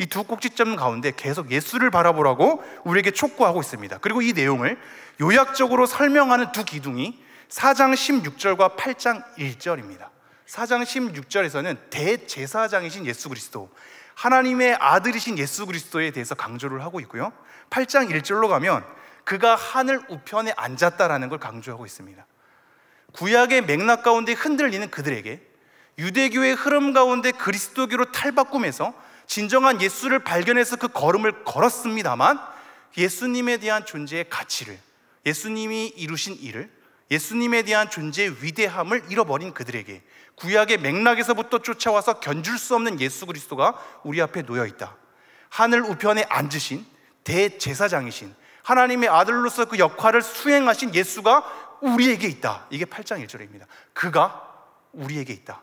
이 두 꼭지점 가운데 계속 예수를 바라보라고 우리에게 촉구하고 있습니다. 그리고 이 내용을 요약적으로 설명하는 두 기둥이 4장 16절과 8장 1절입니다. 4장 16절에서는 대제사장이신 예수 그리스도, 하나님의 아들이신 예수 그리스도에 대해서 강조를 하고 있고요, 8장 1절로 가면 그가 하늘 우편에 앉았다라는 걸 강조하고 있습니다. 구약의 맥락 가운데 흔들리는 그들에게 유대교의 흐름 가운데 그리스도교로 탈바꿈해서 진정한 예수를 발견해서 그 걸음을 걸었습니다만, 예수님에 대한 존재의 가치를, 예수님이 이루신 일을, 예수님에 대한 존재의 위대함을 잃어버린 그들에게 구약의 맥락에서부터 쫓아와서 견줄 수 없는 예수 그리스도가 우리 앞에 놓여 있다. 하늘 우편에 앉으신 대제사장이신 하나님의 아들로서 그 역할을 수행하신 예수가 우리에게 있다. 이게 8장 1절입니다. 그가 우리에게 있다.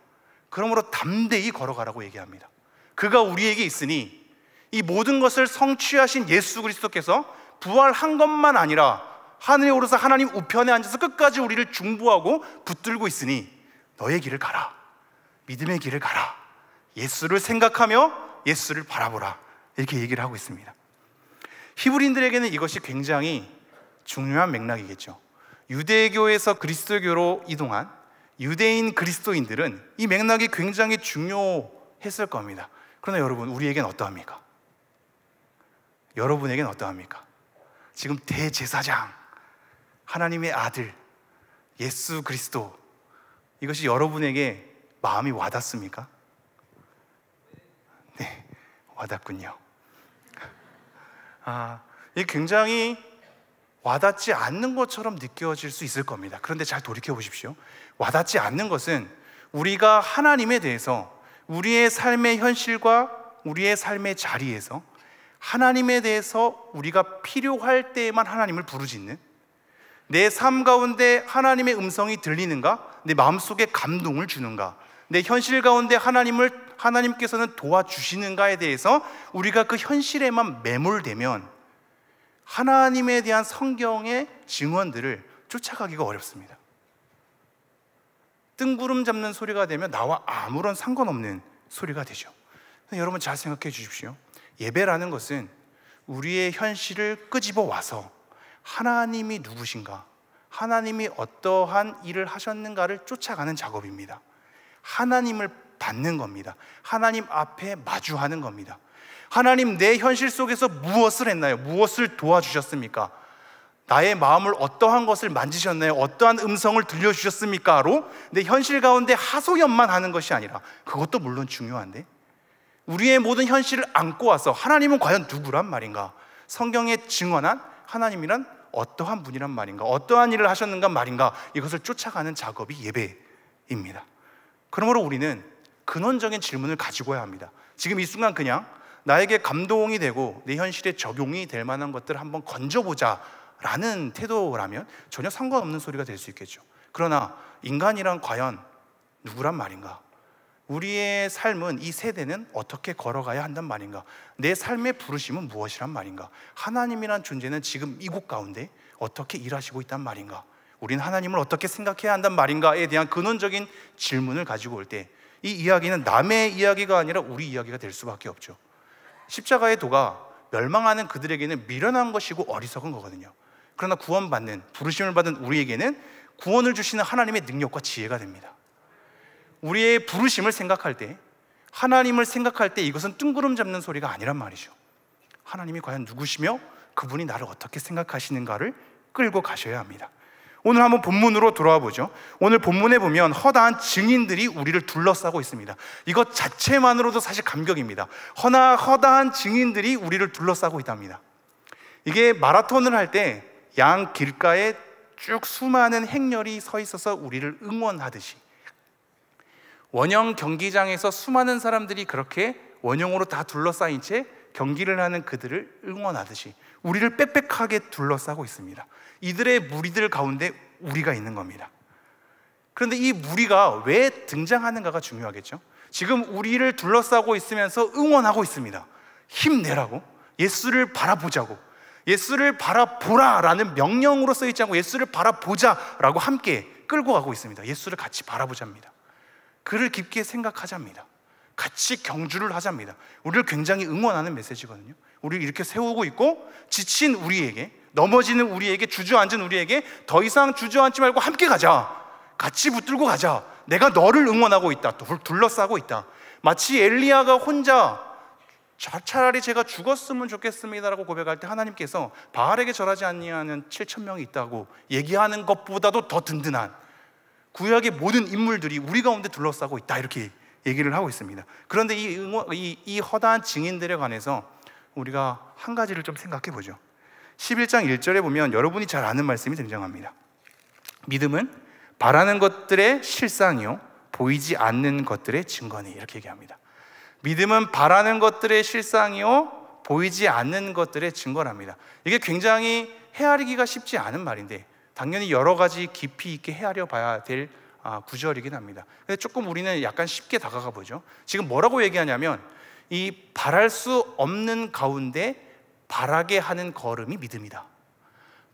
그러므로 담대히 걸어가라고 얘기합니다. 그가 우리에게 있으니 이 모든 것을 성취하신 예수 그리스도께서 부활한 것만 아니라 하늘에 오르사 하나님 우편에 앉아서 끝까지 우리를 중보하고 붙들고 있으니 너의 길을 가라, 믿음의 길을 가라, 예수를 생각하며 예수를 바라보라 이렇게 얘기를 하고 있습니다. 히브리인들에게는 이것이 굉장히 중요한 맥락이겠죠. 유대교에서 그리스도교로 이동한 유대인 그리스도인들은 이 맥락이 굉장히 중요했을 겁니다. 그러나 여러분, 우리에겐 어떠합니까? 여러분에겐 어떠합니까? 지금 대제사장, 하나님의 아들 예수 그리스도, 이것이 여러분에게 마음이 와닿습니까? 네, 와닿군요. 이게 굉장히 와닿지 않는 것처럼 느껴질 수 있을 겁니다. 그런데 잘 돌이켜 보십시오. 와닿지 않는 것은 우리가 하나님에 대해서 우리의 삶의 현실과 우리의 삶의 자리에서 하나님에 대해서 우리가 필요할 때에만 하나님을 부르짖는, 내 삶 가운데 하나님의 음성이 들리는가, 내 마음속에 감동을 주는가, 내 현실 가운데 하나님께서는 도와주시는가에 대해서 우리가 그 현실에만 매몰되면 하나님에 대한 성경의 증언들을 쫓아가기가 어렵습니다. 뜬구름 잡는 소리가 되면 나와 아무런 상관없는 소리가 되죠. 여러분 잘 생각해 주십시오. 예배라는 것은 우리의 현실을 끄집어 와서 하나님이 누구신가, 하나님이 어떠한 일을 하셨는가를 쫓아가는 작업입니다. 하나님을 받는 겁니다. 하나님 앞에 마주하는 겁니다. 하나님, 내 현실 속에서 무엇을 했나요? 무엇을 도와주셨습니까? 나의 마음을 어떠한 것을 만지셨나요? 어떠한 음성을 들려주셨습니까?로 내 현실 가운데 하소연만 하는 것이 아니라, 그것도 물론 중요한데 우리의 모든 현실을 안고 와서 하나님은 과연 누구란 말인가, 성경에 증언한 하나님이란 어떠한 분이란 말인가, 어떠한 일을 하셨는가 말인가, 이것을 쫓아가는 작업이 예배입니다. 그러므로 우리는 근원적인 질문을 가지고야 합니다. 지금 이 순간 그냥 나에게 감동이 되고 내 현실에 적용이 될 만한 것들을 한번 건져보자 라는 태도라면 전혀 상관없는 소리가 될 수 있겠죠. 그러나 인간이란 과연 누구란 말인가, 우리의 삶은, 이 세대는 어떻게 걸어가야 한단 말인가, 내 삶의 부르심은 무엇이란 말인가, 하나님이란 존재는 지금 이곳 가운데 어떻게 일하시고 있단 말인가, 우리는 하나님을 어떻게 생각해야 한단 말인가에 대한 근원적인 질문을 가지고 올 때 이 이야기는 남의 이야기가 아니라 우리 이야기가 될 수밖에 없죠. 십자가의 도가 멸망하는 그들에게는 미련한 것이고 어리석은 거거든요. 그러나 구원받는, 부르심을 받은 우리에게는 구원을 주시는 하나님의 능력과 지혜가 됩니다. 우리의 부르심을 생각할 때, 하나님을 생각할 때 이것은 뜬구름 잡는 소리가 아니란 말이죠. 하나님이 과연 누구시며 그분이 나를 어떻게 생각하시는가를 끌고 가셔야 합니다. 오늘 한번 본문으로 돌아와 보죠. 오늘 본문에 보면 허다한 증인들이 우리를 둘러싸고 있습니다. 이것 자체만으로도 사실 감격입니다. 허다한 증인들이 우리를 둘러싸고 있답니다. 이게 마라톤을 할 때 양 길가에 쭉 수많은 행렬이 서 있어서 우리를 응원하듯이, 원형 경기장에서 수많은 사람들이 그렇게 원형으로 다 둘러싸인 채 경기를 하는 그들을 응원하듯이 우리를 빽빽하게 둘러싸고 있습니다. 이들의 무리들 가운데 우리가 있는 겁니다. 그런데 이 무리가 왜 등장하는가가 중요하겠죠. 지금 우리를 둘러싸고 있으면서 응원하고 있습니다. 힘내라고, 예수를 바라보자고, 예수를 바라보라라는 명령으로 써있지 않고 예수를 바라보자라고 함께 끌고 가고 있습니다. 예수를 같이 바라보자입니다. 그를 깊게 생각하자입니다. 같이 경주를 하자입니다. 우리를 굉장히 응원하는 메시지거든요. 우리를 이렇게 세우고 있고, 지친 우리에게, 넘어지는 우리에게, 주저앉은 우리에게 더 이상 주저앉지 말고 함께 가자, 같이 붙들고 가자, 내가 너를 응원하고 있다, 둘러싸고 있다. 마치 엘리야가 혼자 차라리 제가 죽었으면 좋겠습니다라고 고백할 때 하나님께서 바알에게 절하지 아니하는 7,000명이 있다고 얘기하는 것보다도 더 든든한 구약의 모든 인물들이 우리 가운데 둘러싸고 있다, 이렇게 얘기를 하고 있습니다. 그런데 이 허다한 증인들에 관해서 우리가 한 가지를 좀 생각해 보죠. 11장 1절에 보면 여러분이 잘 아는 말씀이 등장합니다. 믿음은 바라는 것들의 실상이요 보이지 않는 것들의 증거니, 이렇게 얘기합니다. 믿음은 바라는 것들의 실상이요 보이지 않는 것들의 증거랍니다. 이게 굉장히 헤아리기가 쉽지 않은 말인데 당연히 여러 가지 깊이 있게 헤아려 봐야 될 구절이긴 합니다. 근데 조금 우리는 약간 쉽게 다가가 보죠. 지금 뭐라고 얘기하냐면 이 바랄 수 없는 가운데 바라게 하는 걸음이 믿음이다,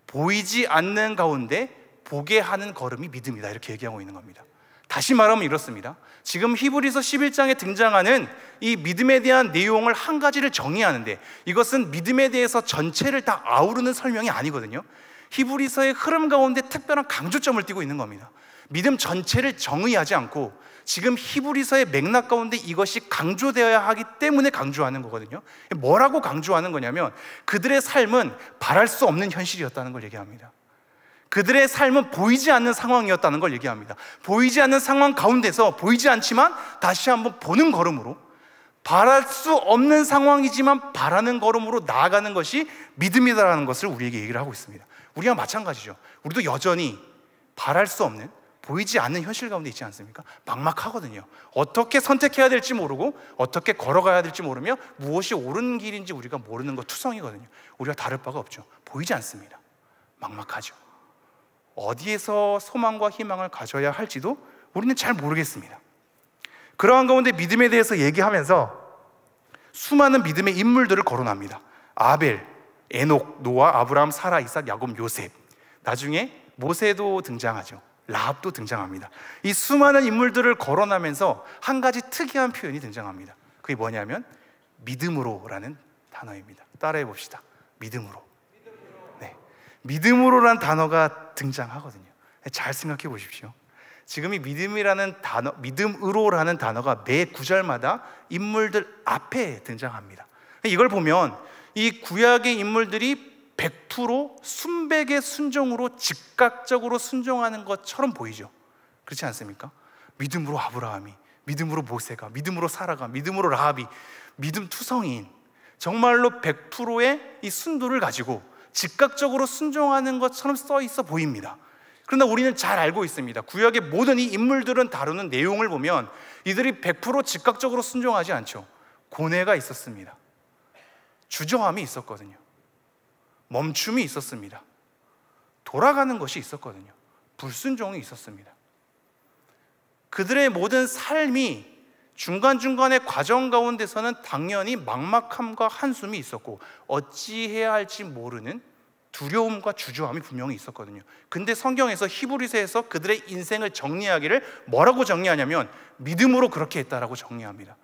보이지 않는 가운데 보게 하는 걸음이 믿음이다, 이렇게 얘기하고 있는 겁니다. 다시 말하면 이렇습니다. 지금 히브리서 11장에 등장하는 이 믿음에 대한 내용을 한 가지를 정의하는데 이것은 믿음에 대해서 전체를 다 아우르는 설명이 아니거든요. 히브리서의 흐름 가운데 특별한 강조점을 띠고 있는 겁니다. 믿음 전체를 정의하지 않고 지금 히브리서의 맥락 가운데 이것이 강조되어야 하기 때문에 강조하는 거거든요. 뭐라고 강조하는 거냐면 그들의 삶은 바랄 수 없는 현실이었다는 걸 얘기합니다. 그들의 삶은 보이지 않는 상황이었다는 걸 얘기합니다. 보이지 않는 상황 가운데서 보이지 않지만 다시 한번 보는 걸음으로, 바랄 수 없는 상황이지만 바라는 걸음으로 나아가는 것이 믿음이다라는 것을 우리에게 얘기를 하고 있습니다. 우리와 마찬가지죠. 우리도 여전히 바랄 수 없는, 보이지 않는 현실 가운데 있지 않습니까? 막막하거든요. 어떻게 선택해야 될지 모르고 어떻게 걸어가야 될지 모르며 무엇이 옳은 길인지 우리가 모르는 것 투성이거든요. 우리가 다를 바가 없죠. 보이지 않습니다. 막막하죠. 어디에서 소망과 희망을 가져야 할지도 우리는 잘 모르겠습니다. 그러한 가운데 믿음에 대해서 얘기하면서 수많은 믿음의 인물들을 거론합니다. 아벨, 에녹, 노아, 아브라함, 사라, 이삭, 야곱, 요셉, 나중에 모세도 등장하죠. 라합도 등장합니다. 이 수많은 인물들을 거론하면서 한 가지 특이한 표현이 등장합니다. 그게 뭐냐면 믿음으로라는 단어입니다. 따라해 봅시다. 믿음으로. 네, 믿음으로라는 단어가 등장하거든요. 잘 생각해 보십시오. 지금 이 믿음이라는 단어, 믿음으로라는 단어가 매 구절마다 인물들 앞에 등장합니다. 이걸 보면 이 구약의 인물들이 100% 순백의 순종으로 즉각적으로 순종하는 것처럼 보이죠. 그렇지 않습니까? 믿음으로 아브라함이, 믿음으로 모세가, 믿음으로 사라가, 믿음으로 라합이, 믿음 투성이인 정말로 100%의 이 순도를 가지고 즉각적으로 순종하는 것처럼 써 있어 보입니다. 그러나 우리는 잘 알고 있습니다. 구약의 모든 이 인물들은 다루는 내용을 보면 이들이 100% 즉각적으로 순종하지 않죠. 고뇌가 있었습니다. 주저함이 있었거든요. 멈춤이 있었습니다. 돌아가는 것이 있었거든요. 불순종이 있었습니다. 그들의 모든 삶이 중간중간의 과정 가운데서는 당연히 막막함과 한숨이 있었고 어찌해야 할지 모르는 두려움과 주저함이 분명히 있었거든요. 근데 성경에서 히브리서에서 그들의 인생을 정리하기를 뭐라고 정리하냐면 믿음으로 그렇게 했다라고 정리합니다.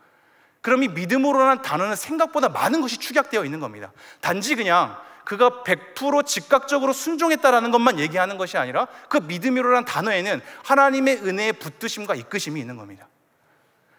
그럼 이 믿음으로라는 단어는 생각보다 많은 것이 축약되어 있는 겁니다. 단지 그냥 그가 100% 즉각적으로 순종했다라는 것만 얘기하는 것이 아니라 그 믿음으로라는 단어에는 하나님의 은혜의 붙드심과 이끄심이 있는 겁니다.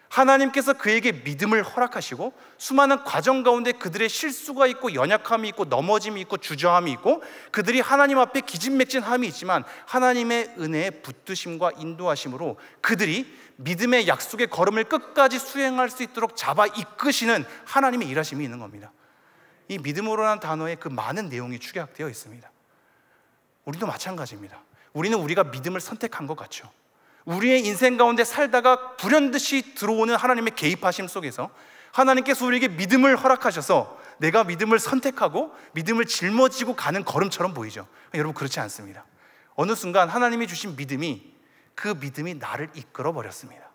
하나님께서 그에게 믿음을 허락하시고 수많은 과정 가운데 그들의 실수가 있고 연약함이 있고 넘어짐이 있고 주저함이 있고 그들이 하나님 앞에 기진맥진함이 있지만 하나님의 은혜의 붙드심과 인도하심으로 그들이 믿음의 약속의 걸음을 끝까지 수행할 수 있도록 잡아 이끄시는 하나님의 일하심이 있는 겁니다. 이 믿음으로라는 단어에 그 많은 내용이 축약되어 있습니다. 우리도 마찬가지입니다. 우리는 우리가 믿음을 선택한 것 같죠. 우리의 인생 가운데 살다가 불현듯이 들어오는 하나님의 개입하심 속에서 하나님께서 우리에게 믿음을 허락하셔서 내가 믿음을 선택하고 믿음을 짊어지고 가는 걸음처럼 보이죠. 여러분, 그렇지 않습니다. 어느 순간 하나님이 주신 믿음이, 그 믿음이 나를 이끌어 버렸습니다.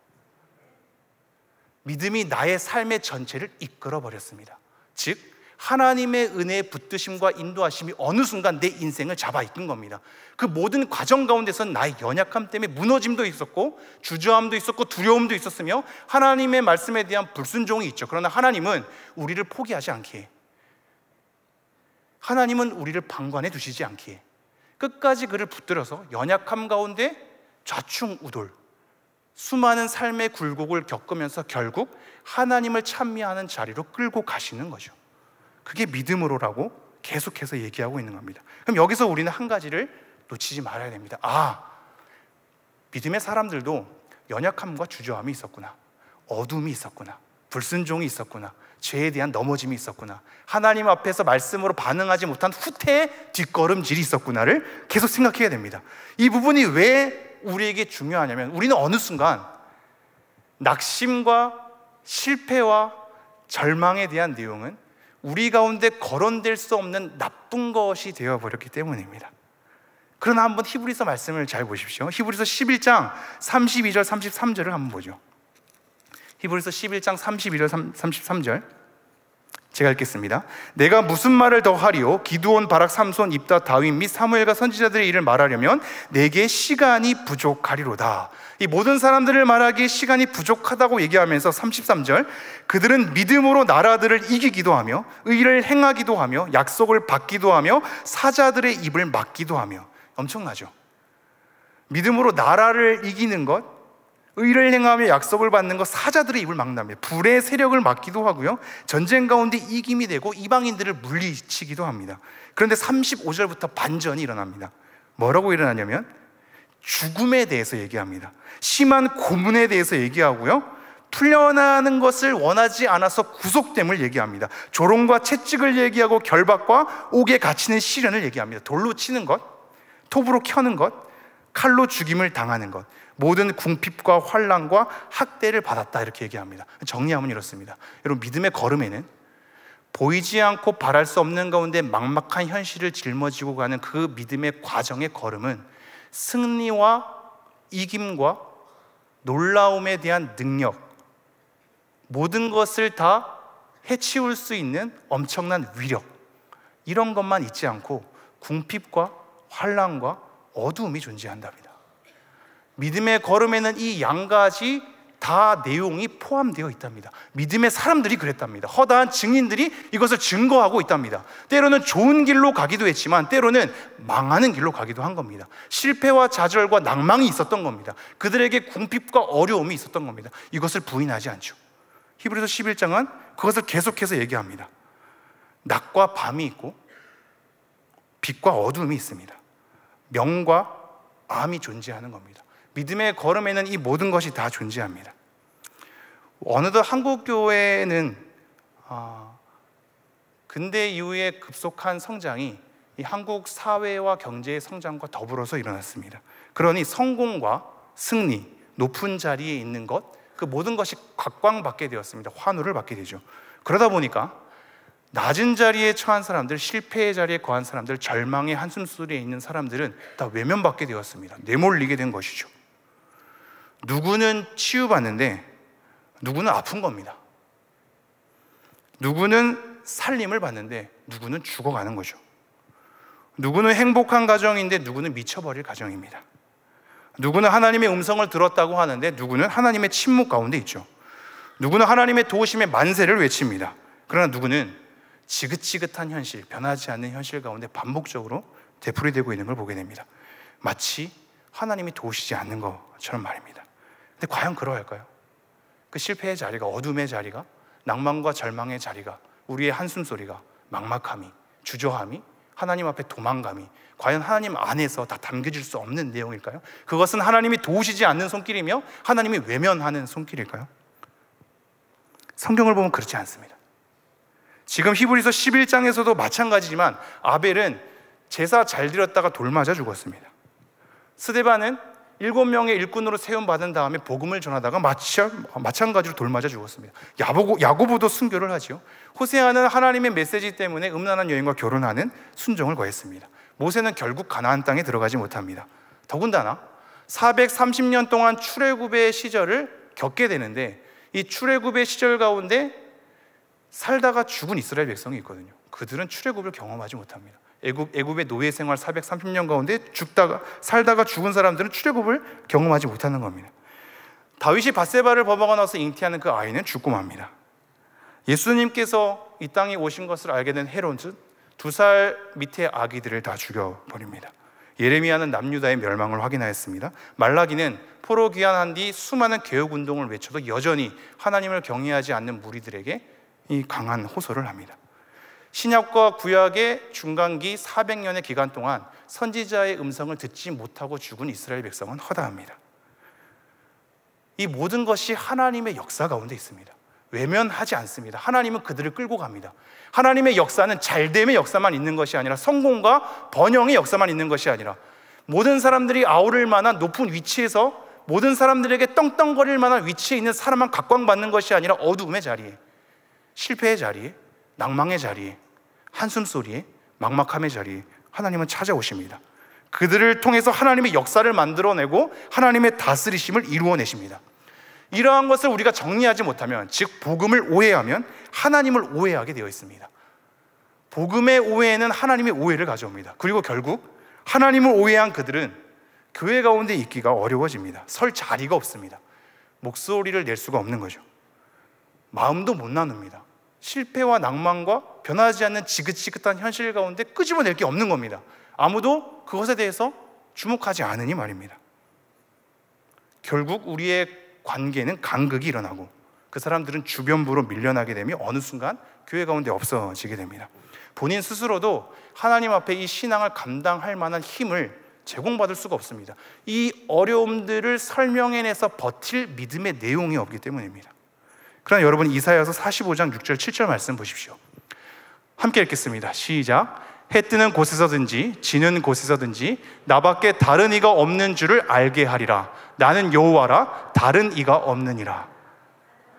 믿음이 나의 삶의 전체를 이끌어 버렸습니다. 즉 하나님의 은혜의 붙드심과 인도하심이 어느 순간 내 인생을 잡아 이끈 겁니다. 그 모든 과정 가운데서 나의 연약함 때문에 무너짐도 있었고 주저함도 있었고 두려움도 있었으며 하나님의 말씀에 대한 불순종이 있죠. 그러나 하나님은 우리를 포기하지 않기에, 하나님은 우리를 방관해 두시지 않기에 끝까지 그를 붙들어서 연약함 가운데 좌충우돌 수많은 삶의 굴곡을 겪으면서 결국 하나님을 찬미하는 자리로 끌고 가시는 거죠. 그게 믿음으로라고 계속해서 얘기하고 있는 겁니다. 그럼 여기서 우리는 한 가지를 놓치지 말아야 됩니다. 믿음의 사람들도 연약함과 주저함이 있었구나, 어둠이 있었구나, 불순종이 있었구나, 죄에 대한 넘어짐이 있었구나, 하나님 앞에서 말씀으로 반응하지 못한 후퇴의 뒷걸음질이 있었구나를 계속 생각해야 됩니다. 이 부분이 왜 우리에게 중요하냐면, 우리는 어느 순간 낙심과 실패와 절망에 대한 내용은 우리 가운데 거론될 수 없는 나쁜 것이 되어버렸기 때문입니다. 그러나 한번 히브리서 말씀을 잘 보십시오. 히브리서 11장 32절 33절을 한번 보죠. 히브리서 11장 32절 33절 제가 읽겠습니다. 내가 무슨 말을 더 하리요? 기드온, 바락, 삼손, 입다, 다윗 및 사무엘과 선지자들의 일을 말하려면 내게 시간이 부족하리로다. 이 모든 사람들을 말하기에 시간이 부족하다고 얘기하면서 33절, 그들은 믿음으로 나라들을 이기기도 하며 의를 행하기도 하며 약속을 받기도 하며 사자들의 입을 막기도 하며. 엄청나죠? 믿음으로 나라를 이기는 것, 의를 행하며 약속을 받는 것, 사자들의 입을 막는답니다. 불의 세력을 막기도 하고요, 전쟁 가운데 이김이 되고 이방인들을 물리치기도 합니다. 그런데 35절부터 반전이 일어납니다. 뭐라고 일어나냐면 죽음에 대해서 얘기합니다. 심한 고문에 대해서 얘기하고요, 풀려나는 것을 원하지 않아서 구속됨을 얘기합니다. 조롱과 채찍을 얘기하고 결박과 옥에 갇히는 시련을 얘기합니다. 돌로 치는 것, 톱으로 켜는 것, 칼로 죽임을 당하는 것, 모든 궁핍과 환난과 학대를 받았다, 이렇게 얘기합니다. 정리하면 이렇습니다. 여러분, 믿음의 걸음에는 보이지 않고 바랄 수 없는 가운데 막막한 현실을 짊어지고 가는 그 믿음의 과정의 걸음은 승리와 이김과 놀라움에 대한 능력, 모든 것을 다 해치울 수 있는 엄청난 위력, 이런 것만 있지 않고 궁핍과 환난과 어두움이 존재한답니다. 믿음의 걸음에는 이 양가지 다 내용이 포함되어 있답니다. 믿음의 사람들이 그랬답니다. 허다한 증인들이 이것을 증거하고 있답니다. 때로는 좋은 길로 가기도 했지만 때로는 망하는 길로 가기도 한 겁니다. 실패와 좌절과 낭망이 있었던 겁니다. 그들에게 궁핍과 어려움이 있었던 겁니다. 이것을 부인하지 않죠. 히브리서 11장은 그것을 계속해서 얘기합니다. 낮과 밤이 있고 빛과 어둠이 있습니다. 명과 암이 존재하는 겁니다. 믿음의 걸음에는 이 모든 것이 다 존재합니다. 어느덧 한국교회는 근대 이후의 급속한 성장이 이 한국 사회와 경제의 성장과 더불어서 일어났습니다. 그러니 성공과 승리, 높은 자리에 있는 것, 그 모든 것이 각광받게 되었습니다. 환호를 받게 되죠. 그러다 보니까 낮은 자리에 처한 사람들, 실패의 자리에 거한 사람들, 절망의 한숨소리에 있는 사람들은 다 외면받게 되었습니다. 내몰리게 된 것이죠. 누구는 치유받는데 누구는 아픈 겁니다. 누구는 살림을 받는데 누구는 죽어가는 거죠. 누구는 행복한 가정인데 누구는 미쳐버릴 가정입니다. 누구는 하나님의 음성을 들었다고 하는데 누구는 하나님의 침묵 가운데 있죠. 누구는 하나님의 도우심의 만세를 외칩니다. 그러나 누구는 지긋지긋한 현실, 변하지 않는 현실 가운데 반복적으로 되풀이되고 있는 걸 보게 됩니다. 마치 하나님이 도우시지 않는 것처럼 말입니다. 근데 과연 그러할까요? 그 실패의 자리가, 어둠의 자리가, 낭만과 절망의 자리가, 우리의 한숨소리가, 막막함이, 주저함이, 하나님 앞에 도망감이 과연 하나님 안에서 다 담겨질 수 없는 내용일까요? 그것은 하나님이 도우시지 않는 손길이며 하나님이 외면하는 손길일까요? 성경을 보면 그렇지 않습니다. 지금 히브리서 11장에서도 마찬가지지만 아벨은 제사 잘 드렸다가 돌 맞아 죽었습니다. 스데반은 7명의 일꾼으로 세움받은 다음에 복음을 전하다가 마찬가지로 돌맞아 죽었습니다. 야고보도 순교를 하죠. 호세아는 하나님의 메시지 때문에 음란한 여인과 결혼하는 순종을 거했습니다. 모세는 결국 가나안 땅에 들어가지 못합니다. 더군다나 430년 동안 출애굽의 시절을 겪게 되는데, 이 출애굽의 시절 가운데 살다가 죽은 이스라엘 백성이 있거든요. 그들은 출애굽을 경험하지 못합니다. 애굽의 노예 생활 430년 가운데 살다가 죽은 사람들은 출애굽을 경험하지 못하는 겁니다. 다윗이 밧세바를 범하고 나서 잉태하는 그 아이는 죽고 맙니다. 예수님께서 이 땅에 오신 것을 알게 된 헤롯은 2살 밑의 아기들을 다 죽여버립니다. 예레미야는 남유다의 멸망을 확인하였습니다. 말라기는 포로 귀환한 뒤 수많은 개혁운동을 외쳐도 여전히 하나님을 경외하지 않는 무리들에게 이 강한 호소를 합니다. 신약과 구약의 중간기 400년의 기간 동안 선지자의 음성을 듣지 못하고 죽은 이스라엘 백성은 허다합니다. 이 모든 것이 하나님의 역사 가운데 있습니다. 외면하지 않습니다. 하나님은 그들을 끌고 갑니다. 하나님의 역사는 잘됨의 역사만 있는 것이 아니라 성공과 번영의 역사만 있는 것이 아니라 모든 사람들이 아우를 만한 높은 위치에서 모든 사람들에게 떵떵거릴 만한 위치에 있는 사람만 각광받는 것이 아니라 어두움의 자리에, 실패의 자리에, 낭망의 자리에, 한숨소리에, 막막함의 자리에 하나님은 찾아오십니다. 그들을 통해서 하나님의 역사를 만들어내고 하나님의 다스리심을 이루어내십니다. 이러한 것을 우리가 정리하지 못하면, 즉 복음을 오해하면 하나님을 오해하게 되어 있습니다. 복음의 오해는 하나님의 오해를 가져옵니다. 그리고 결국 하나님을 오해한 그들은 교회 가운데 있기가 어려워집니다. 설 자리가 없습니다. 목소리를 낼 수가 없는 거죠. 마음도 못 나눕니다. 실패와 낭만과 변하지 않는 지긋지긋한 현실 가운데 끄집어낼 게 없는 겁니다. 아무도 그것에 대해서 주목하지 않으니 말입니다. 결국 우리의 관계는 간극이 일어나고 그 사람들은 주변부로 밀려나게 되며 어느 순간 교회 가운데 없어지게 됩니다. 본인 스스로도 하나님 앞에 이 신앙을 감당할 만한 힘을 제공받을 수가 없습니다. 이 어려움들을 설명해내서 버틸 믿음의 내용이 없기 때문입니다. 그러나 여러분, 이사야서 45장 6절 7절 말씀 보십시오. 함께 읽겠습니다. 시작. 해 뜨는 곳에서든지 지는 곳에서든지 나밖에 다른 이가 없는 줄을 알게 하리라. 나는 여호와라, 다른 이가 없느니라.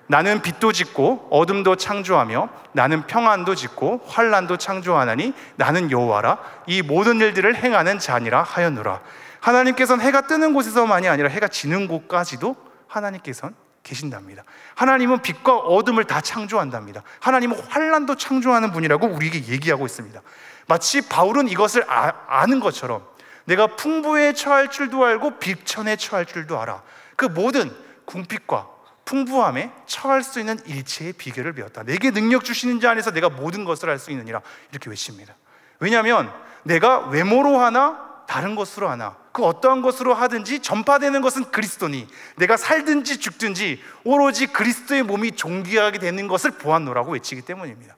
나는 빛도 짓고 어둠도 창조하며 나는 평안도 짓고 환난도 창조하나니 나는 여호와라, 이 모든 일들을 행하는 자니라 하였노라. 하나님께서는 해가 뜨는 곳에서만이 아니라 해가 지는 곳까지도 하나님께서는 계신답니다. 하나님은 빛과 어둠을 다 창조한답니다. 하나님은 환난도 창조하는 분이라고 우리에게 얘기하고 있습니다. 마치 바울은 이것을 아는 것처럼 내가 풍부에 처할 줄도 알고 비천에 처할 줄도 알아. 그 모든 궁핍과 풍부함에 처할 수 있는 일체의 비결을 배웠다. 내게 능력 주시는 자 안에서 내가 모든 것을 할 수 있느니라, 이렇게 외칩니다. 왜냐하면 내가 외모로 하나 다른 것으로 하나 그 어떠한 것으로 하든지 전파되는 것은 그리스도니 내가 살든지 죽든지 오로지 그리스도의 몸이 존귀하게 되는 것을 보았노라고 외치기 때문입니다.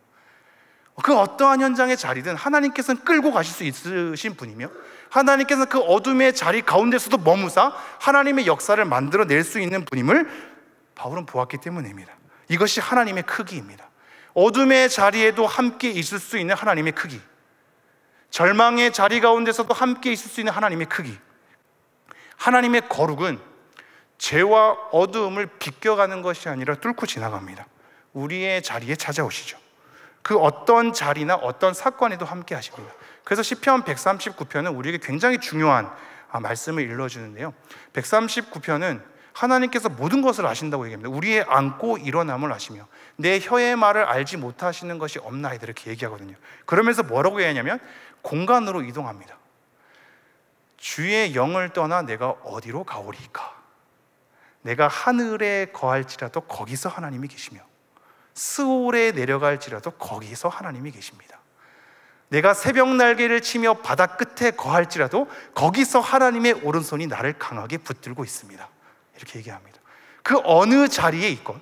그 어떠한 현장의 자리든 하나님께서는 끌고 가실 수 있으신 분이며 하나님께서는 그 어둠의 자리 가운데서도 머무사 하나님의 역사를 만들어낼 수 있는 분임을 바울은 보았기 때문입니다. 이것이 하나님의 크기입니다. 어둠의 자리에도 함께 있을 수 있는 하나님의 크기, 절망의 자리 가운데서도 함께 있을 수 있는 하나님의 크기. 하나님의 거룩은 죄와 어두움을 비껴가는 것이 아니라 뚫고 지나갑니다. 우리의 자리에 찾아오시죠. 그 어떤 자리나 어떤 사건에도 함께 하십니다. 그래서 시편 139편은 우리에게 굉장히 중요한 말씀을 일러주는데요, 139편은 하나님께서 모든 것을 아신다고 얘기합니다. 우리의 앉고 일어남을 아시며 내 혀의 말을 알지 못하시는 것이 없나이다, 이렇게 얘기하거든요. 그러면서 뭐라고 얘기하냐면 공간으로 이동합니다. 주의 영을 떠나 내가 어디로 가오리까? 내가 하늘에 거할지라도 거기서 하나님이 계시며 스올에 내려갈지라도 거기서 하나님이 계십니다. 내가 새벽 날개를 치며 바다 끝에 거할지라도 거기서 하나님의 오른손이 나를 강하게 붙들고 있습니다, 이렇게 얘기합니다. 그 어느 자리에 있건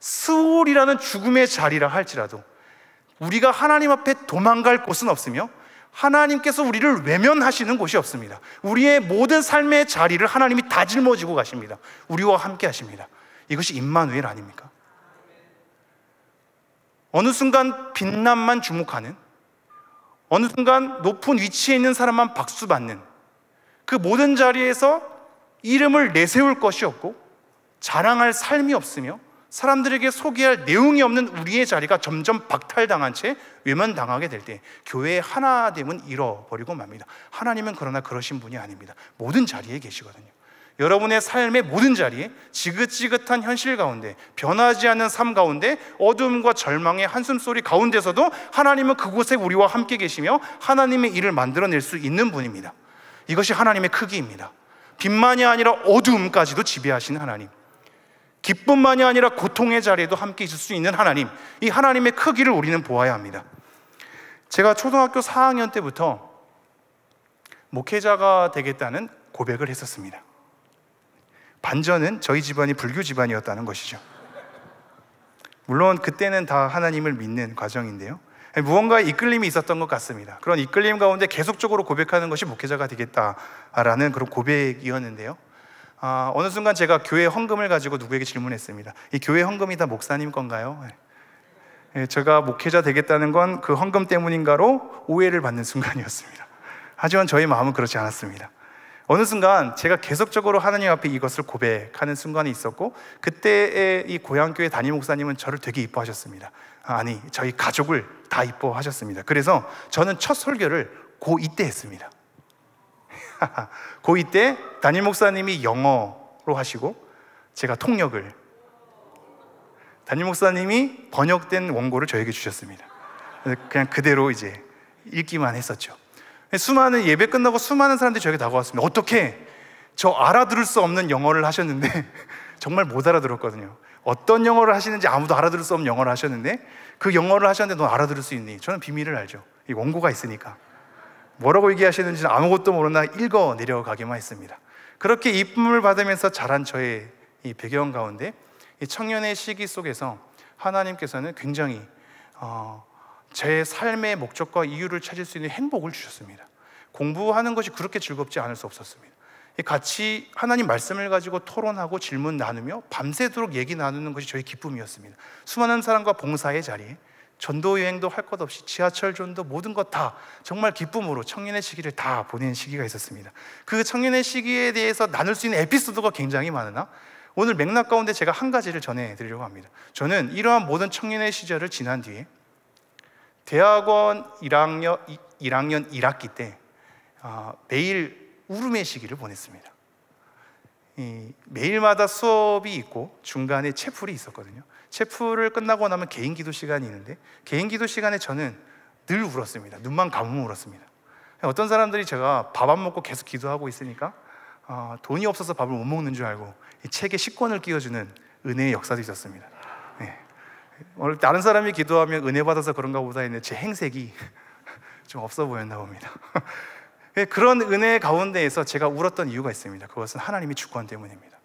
스올이라는 죽음의 자리라 할지라도 우리가 하나님 앞에 도망갈 곳은 없으며 하나님께서 우리를 외면하시는 곳이 없습니다. 우리의 모든 삶의 자리를 하나님이 다 짊어지고 가십니다. 우리와 함께 하십니다. 이것이 임마누엘 아닙니까? 어느 순간 빛남만 주목하는, 어느 순간 높은 위치에 있는 사람만 박수받는 그 모든 자리에서 이름을 내세울 것이 없고 자랑할 삶이 없으며 사람들에게 소개할 내용이 없는 우리의 자리가 점점 박탈당한 채 외면당하게 될 때 교회의 하나됨은 잃어버리고 맙니다. 하나님은 그러나 그러신 분이 아닙니다. 모든 자리에 계시거든요. 여러분의 삶의 모든 자리에 지긋지긋한 현실 가운데, 변하지 않는 삶 가운데, 어둠과 절망의 한숨소리 가운데서도 하나님은 그곳에 우리와 함께 계시며 하나님의 일을 만들어낼 수 있는 분입니다. 이것이 하나님의 크기입니다. 빛만이 아니라 어두움까지도 지배하시는 하나님, 기쁨만이 아니라 고통의 자리에도 함께 있을 수 있는 하나님, 이 하나님의 크기를 우리는 보아야 합니다. 제가 초등학교 4학년 때부터 목회자가 되겠다는 고백을 했었습니다. 반전은 저희 집안이 불교 집안이었다는 것이죠. 물론 그때는 다 하나님을 믿는 과정인데요, 무언가 이끌림이 있었던 것 같습니다. 그런 이끌림 가운데 계속적으로 고백하는 것이 목회자가 되겠다라는 그런 고백이었는데요, 어느 순간 제가 교회 헌금을 가지고 누구에게 질문했습니다. 이 교회 헌금이 다 목사님 건가요? 제가 목회자 되겠다는 건 그 헌금 때문인가로 오해를 받는 순간이었습니다. 하지만 저희 마음은 그렇지 않았습니다. 어느 순간 제가 계속적으로 하나님 앞에 이것을 고백하는 순간이 있었고, 그때의 이 고향교회 담임 목사님은 저를 되게 이뻐하셨습니다. 아니, 저희 가족을 다 이뻐하셨습니다. 그래서 저는 첫 설교를 고2 때 했습니다. 고2 때 담임 목사님이 영어로 하시고 제가 통역을, 담임 목사님이 번역된 원고를 저에게 주셨습니다. 그냥 그대로 이제 읽기만 했었죠. 수많은 예배 끝나고 수많은 사람들이 저에게 다가왔습니다. 어떻게 저 알아들을 수 없는 영어를 하셨는데 정말 못 알아들었거든요. 어떤 영어를 하시는지 아무도 알아들을 수 없는 영어를 하셨는데 그 영어를 하셨는데 너 알아들을 수 있니? 저는 비밀을 알죠. 이 원고가 있으니까. 뭐라고 얘기하시는지는 아무것도 모르나 읽어 내려가기만 했습니다. 그렇게 이쁨을 받으면서 자란 저의 이 배경 가운데 이 청년의 시기 속에서 하나님께서는 굉장히 제 삶의 목적과 이유를 찾을 수 있는 행복을 주셨습니다. 공부하는 것이 그렇게 즐겁지 않을 수 없었습니다. 같이 하나님 말씀을 가지고 토론하고 질문 나누며 밤새도록 얘기 나누는 것이 저의 기쁨이었습니다. 수많은 사람과 봉사의 자리에 전도 여행도 할 것 없이 지하철 전도 모든 것 다 정말 기쁨으로 청년의 시기를 다 보낸 시기가 있었습니다. 그 청년의 시기에 대해서 나눌 수 있는 에피소드가 굉장히 많으나 오늘 맥락 가운데 제가 한 가지를 전해드리려고 합니다. 저는 이러한 모든 청년의 시절을 지난 뒤에 대학원 1학년 1학기 때 매일 울음의 시기를 보냈습니다. 매일마다 수업이 있고 중간에 채플이 있었거든요. 채플을 끝나고 나면 개인 기도 시간이 있는데 개인 기도 시간에 저는 늘 울었습니다. 눈만 감으면 울었습니다. 어떤 사람들이 제가 밥 안 먹고 계속 기도하고 있으니까 돈이 없어서 밥을 못 먹는 줄 알고 이 책에 식권을 끼워주는 은혜의 역사도 있었습니다. 다른 사람이 기도하면 은혜 받아서 그런가 보다 했는데 제 행색이 좀 없어 보였나 봅니다. 그런 은혜 가운데에서 제가 울었던 이유가 있습니다. 그것은 하나님의 주권 때문입니다.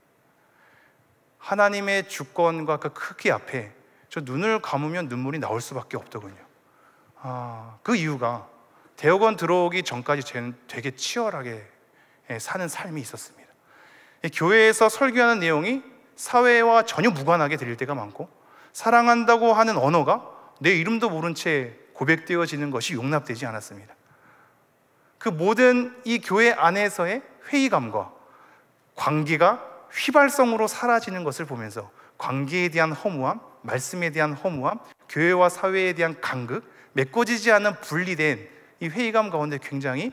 하나님의 주권과 그 크기 앞에 저 눈을 감으면 눈물이 나올 수밖에 없더군요. 그 이유가 대학원 들어오기 전까지 저는 되게 치열하게 사는 삶이 있었습니다. 교회에서 설교하는 내용이 사회와 전혀 무관하게 들릴 때가 많고, 사랑한다고 하는 언어가 내 이름도 모른 채 고백되어지는 것이 용납되지 않았습니다. 그 모든 이 교회 안에서의 회의감과 관계가 휘발성으로 사라지는 것을 보면서 관계에 대한 허무함, 말씀에 대한 허무함, 교회와 사회에 대한 간극, 메꿔지지 않은 분리된 이 회의감 가운데 굉장히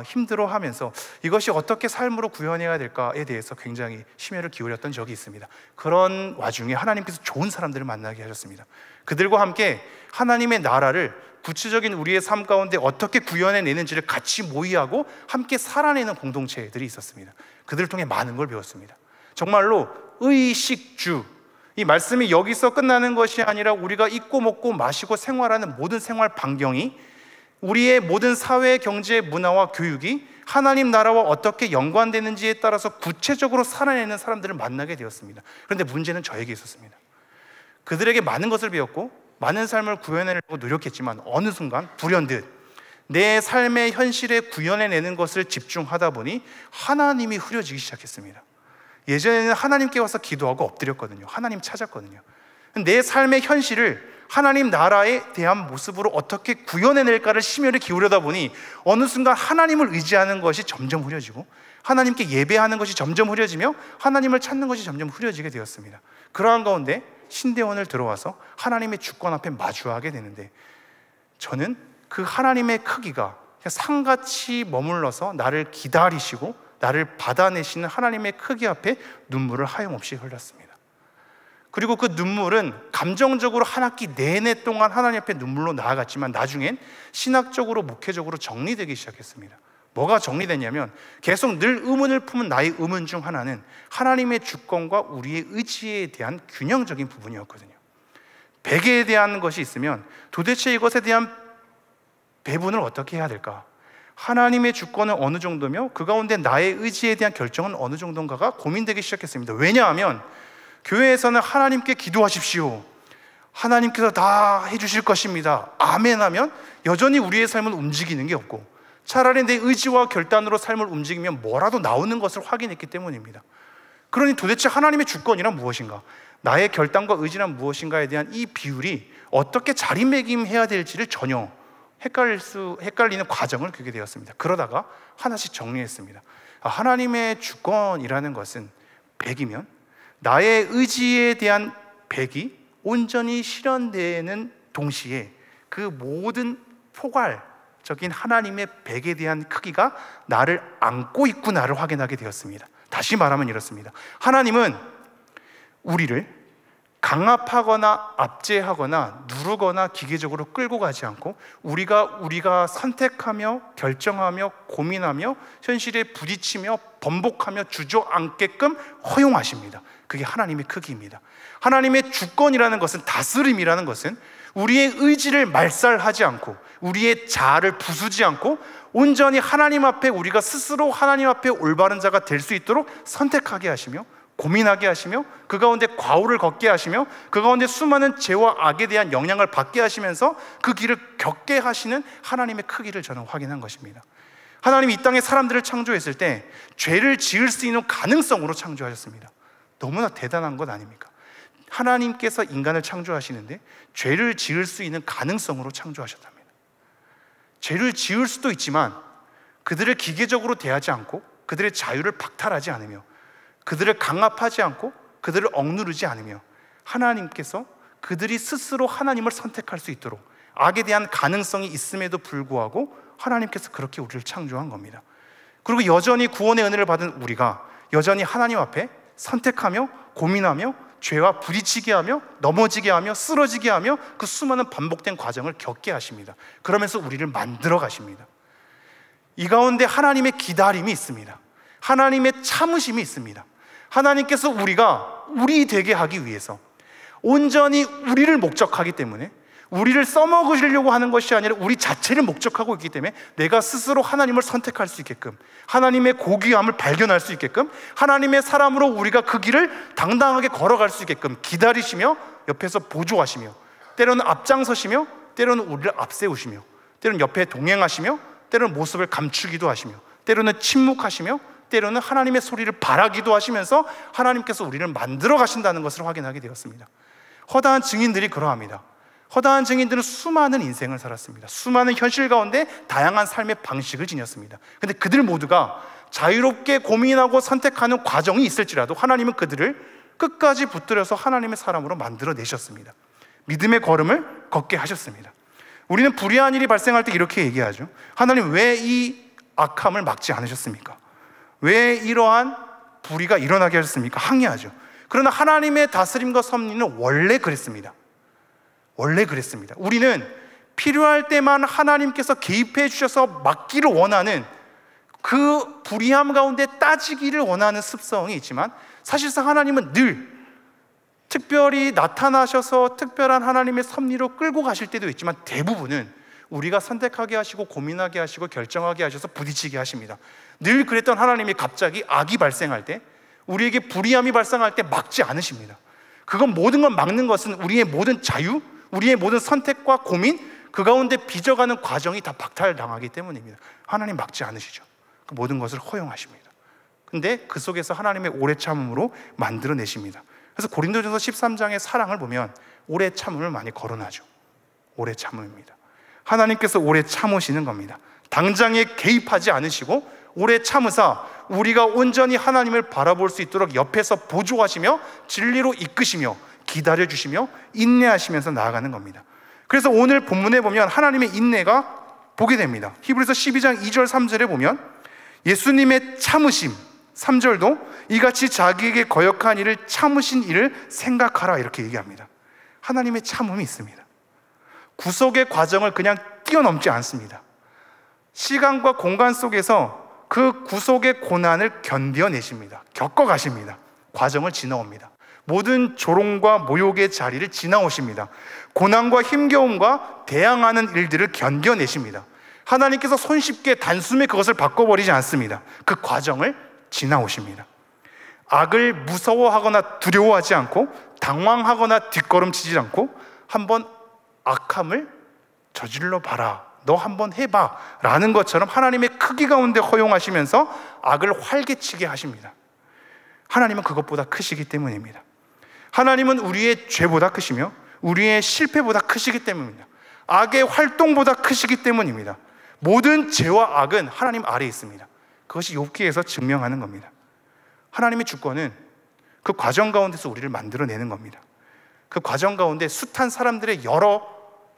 힘들어하면서 이것이 어떻게 삶으로 구현해야 될까에 대해서 굉장히 심혈을 기울였던 적이 있습니다. 그런 와중에 하나님께서 좋은 사람들을 만나게 하셨습니다. 그들과 함께 하나님의 나라를 구체적인 우리의 삶 가운데 어떻게 구현해내는지를 같이 모의하고 함께 살아내는 공동체들이 있었습니다. 그들을 통해 많은 걸 배웠습니다. 정말로 의식주, 이 말씀이 여기서 끝나는 것이 아니라 우리가 입고 먹고 마시고 생활하는 모든 생활 반경이, 우리의 모든 사회, 경제, 문화와 교육이 하나님 나라와 어떻게 연관되는지에 따라서 구체적으로 살아내는 사람들을 만나게 되었습니다. 그런데 문제는 저에게 있었습니다. 그들에게 많은 것을 배웠고 많은 삶을 구현해내려고 노력했지만 어느 순간 불현듯 내 삶의 현실에 구현해내는 것을 집중하다 보니 하나님이 흐려지기 시작했습니다. 예전에는 하나님께 와서 기도하고 엎드렸거든요. 하나님 찾았거든요. 내 삶의 현실을 하나님 나라에 대한 모습으로 어떻게 구현해낼까를 심혈을 기울여다 보니 어느 순간 하나님을 의지하는 것이 점점 흐려지고 하나님께 예배하는 것이 점점 흐려지며 하나님을 찾는 것이 점점 흐려지게 되었습니다. 그러한 가운데 신대원을 들어와서 하나님의 주권 앞에 마주하게 되는데, 저는 그 하나님의 크기가 산같이 머물러서 나를 기다리시고 나를 받아내시는 하나님의 크기 앞에 눈물을 하염없이 흘렸습니다. 그리고 그 눈물은 감정적으로 한 학기 내내 동안 하나님 앞에 눈물로 나아갔지만 나중엔 신학적으로 목회적으로 정리되기 시작했습니다. 뭐가 정리됐냐면, 계속 늘 의문을 품은 나의 의문 중 하나는 하나님의 주권과 우리의 의지에 대한 균형적인 부분이었거든요. 베개에 대한 것이 있으면 도대체 이것에 대한 배분을 어떻게 해야 될까? 하나님의 주권은 어느 정도며 그 가운데 나의 의지에 대한 결정은 어느 정도인가가 고민되기 시작했습니다. 왜냐하면 교회에서는 하나님께 기도하십시오, 하나님께서 다 해주실 것입니다, 아멘 하면 여전히 우리의 삶은 움직이는 게 없고, 차라리 내 의지와 결단으로 삶을 움직이면 뭐라도 나오는 것을 확인했기 때문입니다. 그러니 도대체 하나님의 주권이란 무엇인가, 나의 결단과 의지란 무엇인가에 대한 이 비율이 어떻게 자리매김해야 될지를 전혀 헷갈리는 과정을 겪게 되었습니다. 그러다가 하나씩 정리했습니다. 하나님의 주권이라는 것은 100이면 나의 의지에 대한 100이 온전히 실현되는 동시에 그 모든 포괄적인 하나님의 100에 대한 크기가 나를 안고 있구나를 확인하게 되었습니다. 다시 말하면 이렇습니다. 하나님은 우리를 강압하거나 압제하거나 누르거나 기계적으로 끌고 가지 않고 우리가 선택하며 결정하며 고민하며 현실에 부딪히며 번복하며 주저앉게끔 허용하십니다. 그게 하나님의 크기입니다. 하나님의 주권이라는 것은, 다스림이라는 것은 우리의 의지를 말살하지 않고 우리의 자아를 부수지 않고 온전히 하나님 앞에 우리가 스스로 하나님 앞에 올바른 자가 될 수 있도록 선택하게 하시며 고민하게 하시며 그 가운데 과오를 걷게 하시며 그 가운데 수많은 죄와 악에 대한 영향을 받게 하시면서 그 길을 겪게 하시는 하나님의 크기를 저는 확인한 것입니다. 하나님이 이 땅에 사람들을 창조했을 때 죄를 지을 수 있는 가능성으로 창조하셨습니다. 너무나 대단한 것 아닙니까? 하나님께서 인간을 창조하시는데 죄를 지을 수 있는 가능성으로 창조하셨답니다. 죄를 지을 수도 있지만 그들을 기계적으로 대하지 않고 그들의 자유를 박탈하지 않으며 그들을 강압하지 않고 그들을 억누르지 않으며 하나님께서 그들이 스스로 하나님을 선택할 수 있도록 악에 대한 가능성이 있음에도 불구하고 하나님께서 그렇게 우리를 창조한 겁니다. 그리고 여전히 구원의 은혜를 받은 우리가 여전히 하나님 앞에 선택하며 고민하며 죄와 부딪히게 하며 넘어지게 하며 쓰러지게 하며 그 수많은 반복된 과정을 겪게 하십니다. 그러면서 우리를 만들어 가십니다. 이 가운데 하나님의 기다림이 있습니다. 하나님의 참으심이 있습니다. 하나님께서 우리가 우리 되게 하기 위해서 온전히 우리를 목적하기 때문에, 우리를 써먹으시려고 하는 것이 아니라 우리 자체를 목적하고 있기 때문에 내가 스스로 하나님을 선택할 수 있게끔, 하나님의 고귀함을 발견할 수 있게끔, 하나님의 사람으로 우리가 그 길을 당당하게 걸어갈 수 있게끔 기다리시며 옆에서 보조하시며, 때로는 앞장서시며 때로는 우리를 앞세우시며, 때로는 옆에 동행하시며 때로는 모습을 감추기도 하시며, 때로는 침묵하시며 때로는 하나님의 소리를 바라기도 하시면서 하나님께서 우리를 만들어 가신다는 것을 확인하게 되었습니다. 허다한 증인들이 그러합니다. 허다한 증인들은 수많은 인생을 살았습니다. 수많은 현실 가운데 다양한 삶의 방식을 지녔습니다. 그런데 그들 모두가 자유롭게 고민하고 선택하는 과정이 있을지라도 하나님은 그들을 끝까지 붙들어서 하나님의 사람으로 만들어내셨습니다. 믿음의 걸음을 걷게 하셨습니다. 우리는 불의한 일이 발생할 때 이렇게 얘기하죠. 하나님, 왜 이 악함을 막지 않으셨습니까? 왜 이러한 불의가 일어나게 하셨습니까? 항의하죠. 그러나 하나님의 다스림과 섭리는 원래 그랬습니다. 원래 그랬습니다. 우리는 필요할 때만 하나님께서 개입해 주셔서 막기를 원하는, 그 불의함 가운데 따지기를 원하는 습성이 있지만, 사실상 하나님은 늘 특별히 나타나셔서 특별한 하나님의 섭리로 끌고 가실 때도 있지만 대부분은 우리가 선택하게 하시고 고민하게 하시고 결정하게 하셔서 부딪히게 하십니다. 늘 그랬던 하나님이 갑자기 악이 발생할 때, 우리에게 불의함이 발생할 때 막지 않으십니다. 그건 모든 걸 막는 것은 우리의 모든 자유, 우리의 모든 선택과 고민, 그 가운데 빚어가는 과정이 다 박탈당하기 때문입니다. 하나님 막지 않으시죠. 그 모든 것을 허용하십니다. 근데 그 속에서 하나님의 오래 참음으로 만들어내십니다. 그래서 고린도전서 13장의 사랑을 보면 오래 참음을 많이 거론하죠. 오래 참음입니다. 하나님께서 오래 참으시는 겁니다. 당장에 개입하지 않으시고 오래 참으사 우리가 온전히 하나님을 바라볼 수 있도록 옆에서 보조하시며 진리로 이끄시며 기다려주시며 인내하시면서 나아가는 겁니다. 그래서 오늘 본문에 보면 하나님의 인내가 보게 됩니다. 히브리서 12장 2절 3절에 보면 예수님의 참으심, 3절도 이같이 자기에게 거역한 일을 참으신 일을 생각하라 이렇게 얘기합니다. 하나님의 참음이 있습니다. 구속의 과정을 그냥 뛰어넘지 않습니다. 시간과 공간 속에서 그 구속의 고난을 견뎌내십니다. 겪어가십니다. 과정을 지나옵니다. 모든 조롱과 모욕의 자리를 지나오십니다. 고난과 힘겨움과 대항하는 일들을 견뎌내십니다. 하나님께서 손쉽게 단숨에 그것을 바꿔버리지 않습니다. 그 과정을 지나오십니다. 악을 무서워하거나 두려워하지 않고 당황하거나 뒷걸음치지 않고 한번 악함을 저질러 봐라, 너 한번 해봐 라는 것처럼 하나님의 크기 가운데 허용하시면서 악을 활개치게 하십니다. 하나님은 그것보다 크시기 때문입니다. 하나님은 우리의 죄보다 크시며 우리의 실패보다 크시기 때문입니다. 악의 활동보다 크시기 때문입니다. 모든 죄와 악은 하나님 아래에 있습니다. 그것이 욥기에서 증명하는 겁니다. 하나님의 주권은 그 과정 가운데서 우리를 만들어내는 겁니다. 그 과정 가운데 숱한 사람들의 여러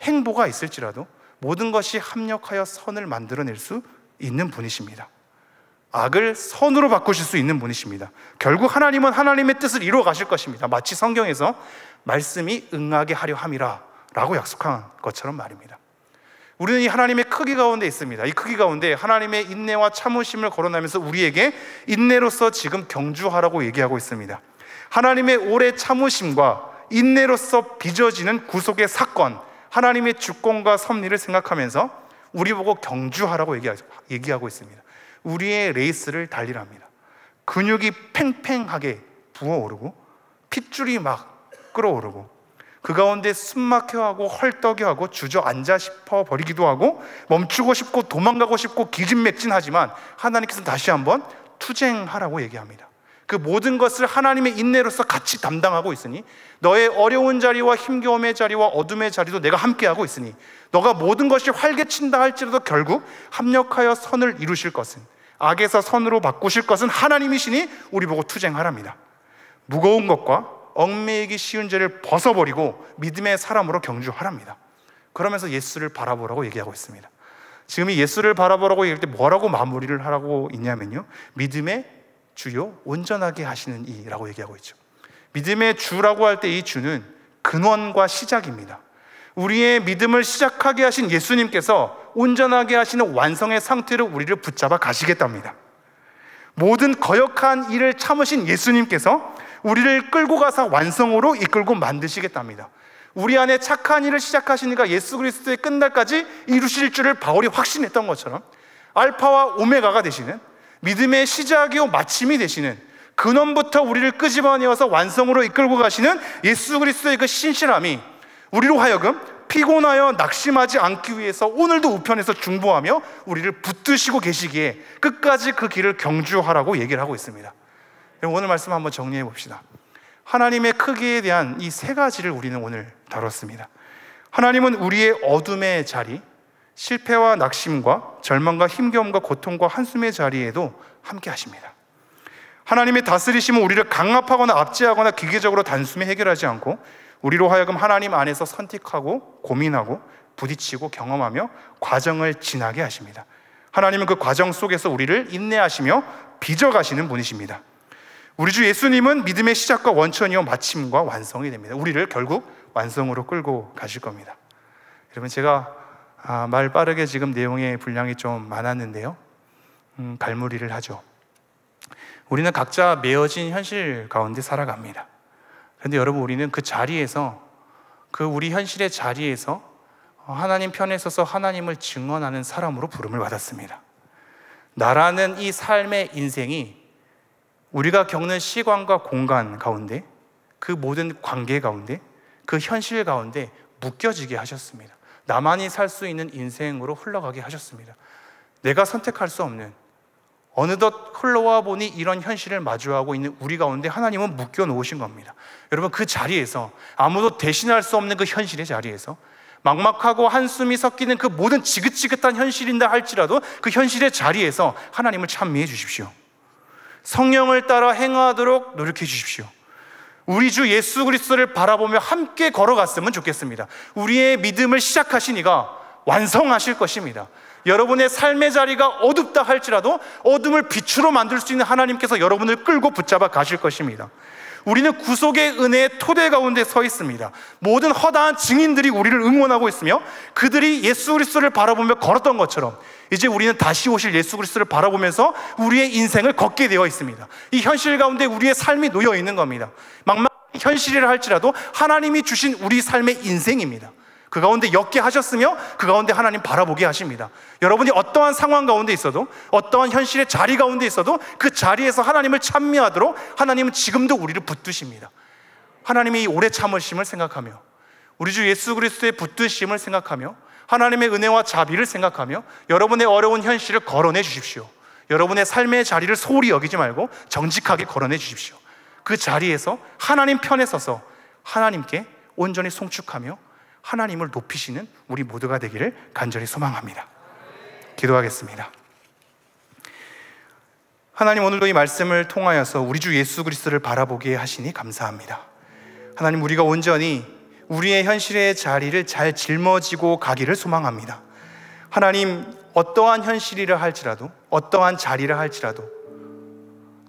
행보가 있을지라도 모든 것이 합력하여 선을 만들어낼 수 있는 분이십니다. 악을 선으로 바꾸실 수 있는 분이십니다. 결국 하나님은 하나님의 뜻을 이루어 가실 것입니다. 마치 성경에서 말씀이 응하게 하려 함이라 라고 약속한 것처럼 말입니다. 우리는 이 하나님의 크기 가운데 있습니다. 이 크기 가운데 하나님의 인내와 참으심을 거론하면서 우리에게 인내로서 지금 경주하라고 얘기하고 있습니다. 하나님의 오래 참으심과 인내로서 빚어지는 구속의 사건, 하나님의 주권과 섭리를 생각하면서 우리 보고 경주하라고 얘기하고 있습니다. 우리의 레이스를 달리랍니다. 근육이 팽팽하게 부어오르고 핏줄이 막 끓어오르고 그 가운데 숨막혀하고 헐떡여하고 주저앉아 싶어 버리기도 하고 멈추고 싶고 도망가고 싶고 기진맥진하지만 하나님께서는 다시 한번 투쟁하라고 얘기합니다. 그 모든 것을 하나님의 인내로서 같이 담당하고 있으니 너의 어려운 자리와 힘겨움의 자리와 어둠의 자리도 내가 함께하고 있으니 너가 모든 것이 활개친다 할지라도 결국 합력하여 선을 이루실 것은, 악에서 선으로 바꾸실 것은 하나님이시니 우리 보고 투쟁하랍니다. 무거운 것과 얽매이기 쉬운 죄를 벗어버리고 믿음의 사람으로 경주하랍니다. 그러면서 예수를 바라보라고 얘기하고 있습니다. 지금 이 예수를 바라보라고 얘기할 때 뭐라고 마무리를 하라고 있냐면요, 믿음의 주요 온전하게 하시는 이라고 얘기하고 있죠. 믿음의 주라고 할 때 이 주는 근원과 시작입니다. 우리의 믿음을 시작하게 하신 예수님께서 온전하게 하시는 완성의 상태로 우리를 붙잡아 가시겠답니다. 모든 거역한 일을 참으신 예수님께서 우리를 끌고 가서 완성으로 이끌고 만드시겠답니다. 우리 안에 착한 일을 시작하시니까 예수 그리스도의 끝날까지 이루실 줄을 바울이 확신했던 것처럼 알파와 오메가가 되시는, 믿음의 시작이요 마침이 되시는, 근원부터 우리를 끄집어내어서 완성으로 이끌고 가시는 예수 그리스도의 그 신실함이 우리로 하여금 피곤하여 낙심하지 않기 위해서 오늘도 우편에서 중보하며 우리를 붙드시고 계시기에 끝까지 그 길을 경주하라고 얘기를 하고 있습니다. 오늘 말씀 한번 정리해 봅시다. 하나님의 크기에 대한 이 세 가지를 우리는 오늘 다뤘습니다. 하나님은 우리의 어둠의 자리, 실패와 낙심과 절망과 힘겨움과 고통과 한숨의 자리에도 함께 하십니다. 하나님의 다스리심은 우리를 강압하거나 압제하거나 기계적으로 단숨에 해결하지 않고 우리로 하여금 하나님 안에서 선택하고 고민하고 부딪히고 경험하며 과정을 지나게 하십니다. 하나님은 그 과정 속에서 우리를 인내하시며 빚어가시는 분이십니다. 우리 주 예수님은 믿음의 시작과 원천이요 마침과 완성이 됩니다. 우리를 결국 완성으로 끌고 가실 겁니다. 여러분, 제가 말 빠르게 지금 내용의 분량이 좀 많았는데요, 갈무리를 하죠. 우리는 각자 매어진 현실 가운데 살아갑니다. 그런데 여러분, 우리는 그 자리에서, 그 우리 현실의 자리에서 하나님 편에 서서 하나님을 증언하는 사람으로 부름을 받았습니다. 나라는 이 삶의 인생이 우리가 겪는 시간과 공간 가운데, 그 모든 관계 가운데, 그 현실 가운데 묶여지게 하셨습니다. 나만이 살 수 있는 인생으로 흘러가게 하셨습니다. 내가 선택할 수 없는, 어느덧 흘러와 보니 이런 현실을 마주하고 있는 우리 가운데 하나님은 묶여 놓으신 겁니다. 여러분, 그 자리에서, 아무도 대신할 수 없는 그 현실의 자리에서 막막하고 한숨이 섞이는 그 모든 지긋지긋한 현실인다 할지라도 그 현실의 자리에서 하나님을 찬미해 주십시오. 성령을 따라 행하도록 노력해 주십시오. 우리 주 예수 그리스도를 바라보며 함께 걸어갔으면 좋겠습니다. 우리의 믿음을 시작하신 이가 완성하실 것입니다. 여러분의 삶의 자리가 어둡다 할지라도 어둠을 빛으로 만들 수 있는 하나님께서 여러분을 끌고 붙잡아 가실 것입니다. 우리는 구속의 은혜의 토대 가운데 서 있습니다. 모든 허다한 증인들이 우리를 응원하고 있으며 그들이 예수 그리스도를 바라보며 걸었던 것처럼 이제 우리는 다시 오실 예수 그리스도를 바라보면서 우리의 인생을 걷게 되어 있습니다. 이 현실 가운데 우리의 삶이 놓여 있는 겁니다. 막막한 현실이라 할지라도 하나님이 주신 우리 삶의 인생입니다. 그 가운데 엮게 하셨으며 그 가운데 하나님 바라보게 하십니다. 여러분이 어떠한 상황 가운데 있어도 어떠한 현실의 자리 가운데 있어도 그 자리에서 하나님을 찬미하도록 하나님은 지금도 우리를 붙드십니다. 하나님이 오래 참으심을 생각하며 우리 주 예수 그리스도의 붙드심을 생각하며 하나님의 은혜와 자비를 생각하며 여러분의 어려운 현실을 걸어내 주십시오. 여러분의 삶의 자리를 소홀히 여기지 말고 정직하게 걸어내 주십시오. 그 자리에서 하나님 편에 서서 하나님께 온전히 송축하며 하나님을 높이시는 우리 모두가 되기를 간절히 소망합니다. 기도하겠습니다. 하나님, 오늘도 이 말씀을 통하여서 우리 주 예수 그리스도를 바라보게 하시니 감사합니다. 하나님, 우리가 온전히 우리의 현실의 자리를 잘 짊어지고 가기를 소망합니다. 하나님, 어떠한 현실이라 할지라도 어떠한 자리라 할지라도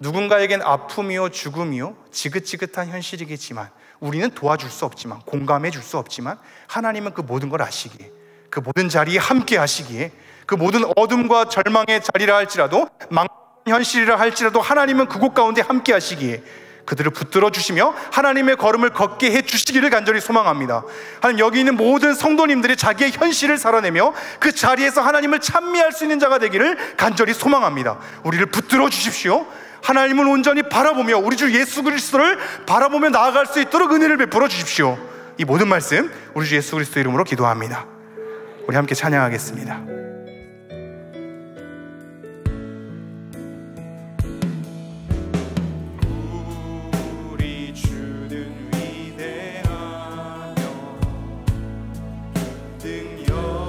누군가에겐 아픔이요 죽음이요 지긋지긋한 현실이겠지만 우리는 도와줄 수 없지만 공감해 줄 수 없지만 하나님은 그 모든 걸 아시기에 그 모든 자리에 함께 하시기에 그 모든 어둠과 절망의 자리라 할지라도 망한 현실이라 할지라도 하나님은 그곳 가운데 함께 하시기에 그들을 붙들어 주시며 하나님의 걸음을 걷게 해 주시기를 간절히 소망합니다. 하나님, 여기 있는 모든 성도님들이 자기의 현실을 살아내며 그 자리에서 하나님을 찬미할 수 있는 자가 되기를 간절히 소망합니다. 우리를 붙들어 주십시오. 하나님을 온전히 바라보며 우리 주 예수 그리스도를 바라보며 나아갈 수 있도록 은혜를 베풀어 주십시오. 이 모든 말씀 우리 주 예수 그리스도 이름으로 기도합니다. 우리 함께 찬양하겠습니다. 우리 주는 위대하며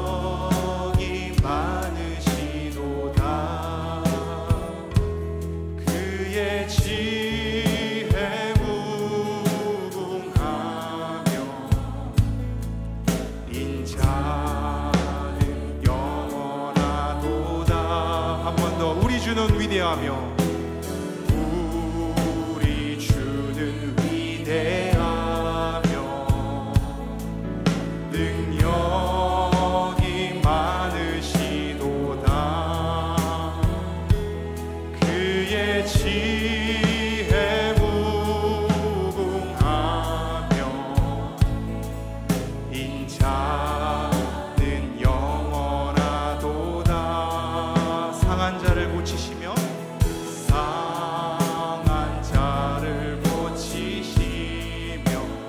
능력이 많으시도다. 그의 지혜 무궁하며 인자는 영원하도다. 한 번 더. 우리 주는 위대하며 우리 주는 위대하며 능력이 많으시도다. 그의 지혜 무궁하며 인자는 영원하도다. 상한 자를 고치시며 상한 자를 고치시며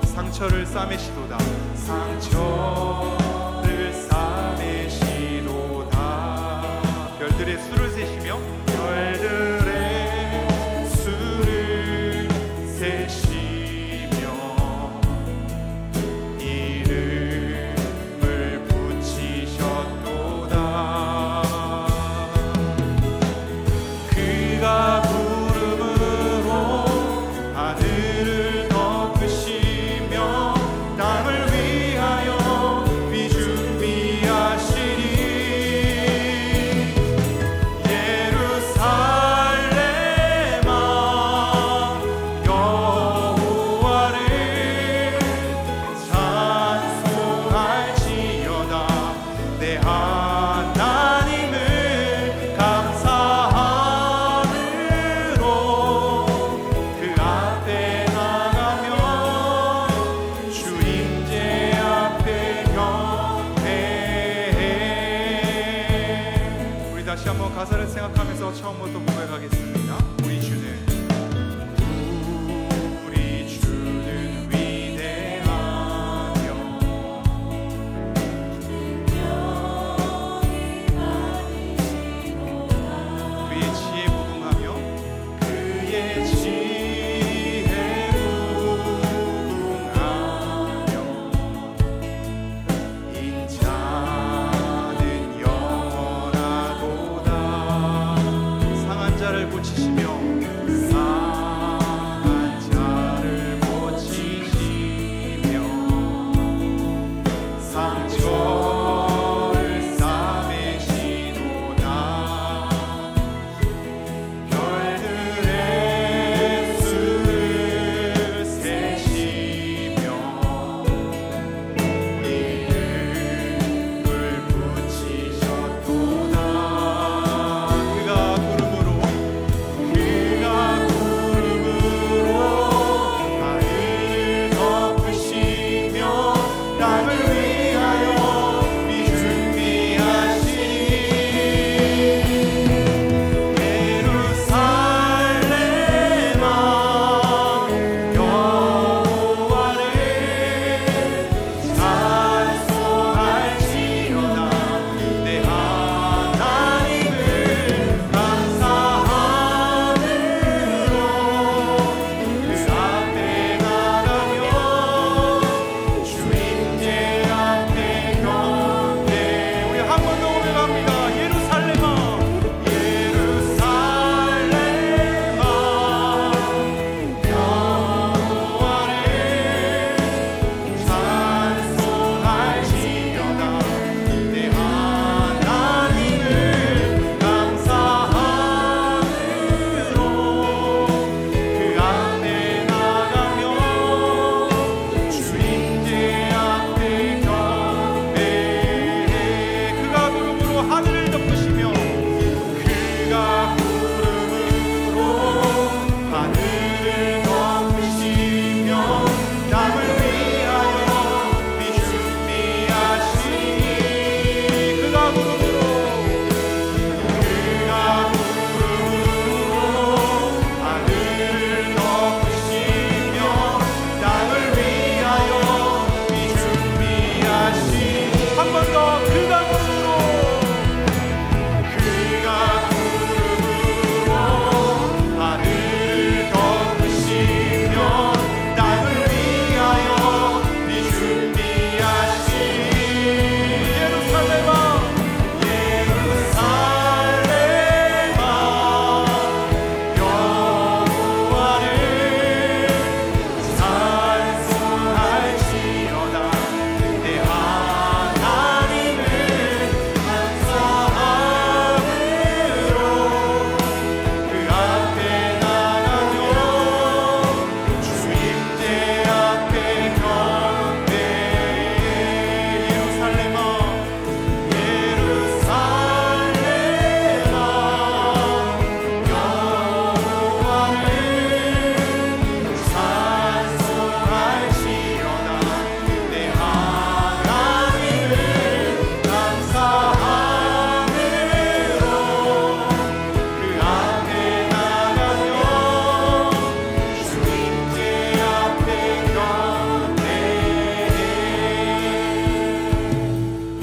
상처를 싸매시도다. 상처를 싸매시도다. 별들의 수를 세시며 별들의 수를 세시며 이름을 붙이셨도다. 그가 구름으로 하늘을 덮으시며 땅을 위하여 비 준비하시니 예루살렘아 여호와를 찬송할지어다. 내 하나님을 감사함으로 그 앞에 나가며 주 임재 앞에 경배해. 우리 다시 한번 가사를 생각하면서 처음부터 고백하겠습니다. 우리 주는 위대하며 그의 지혜 무궁하며 그의 지혜 무궁하며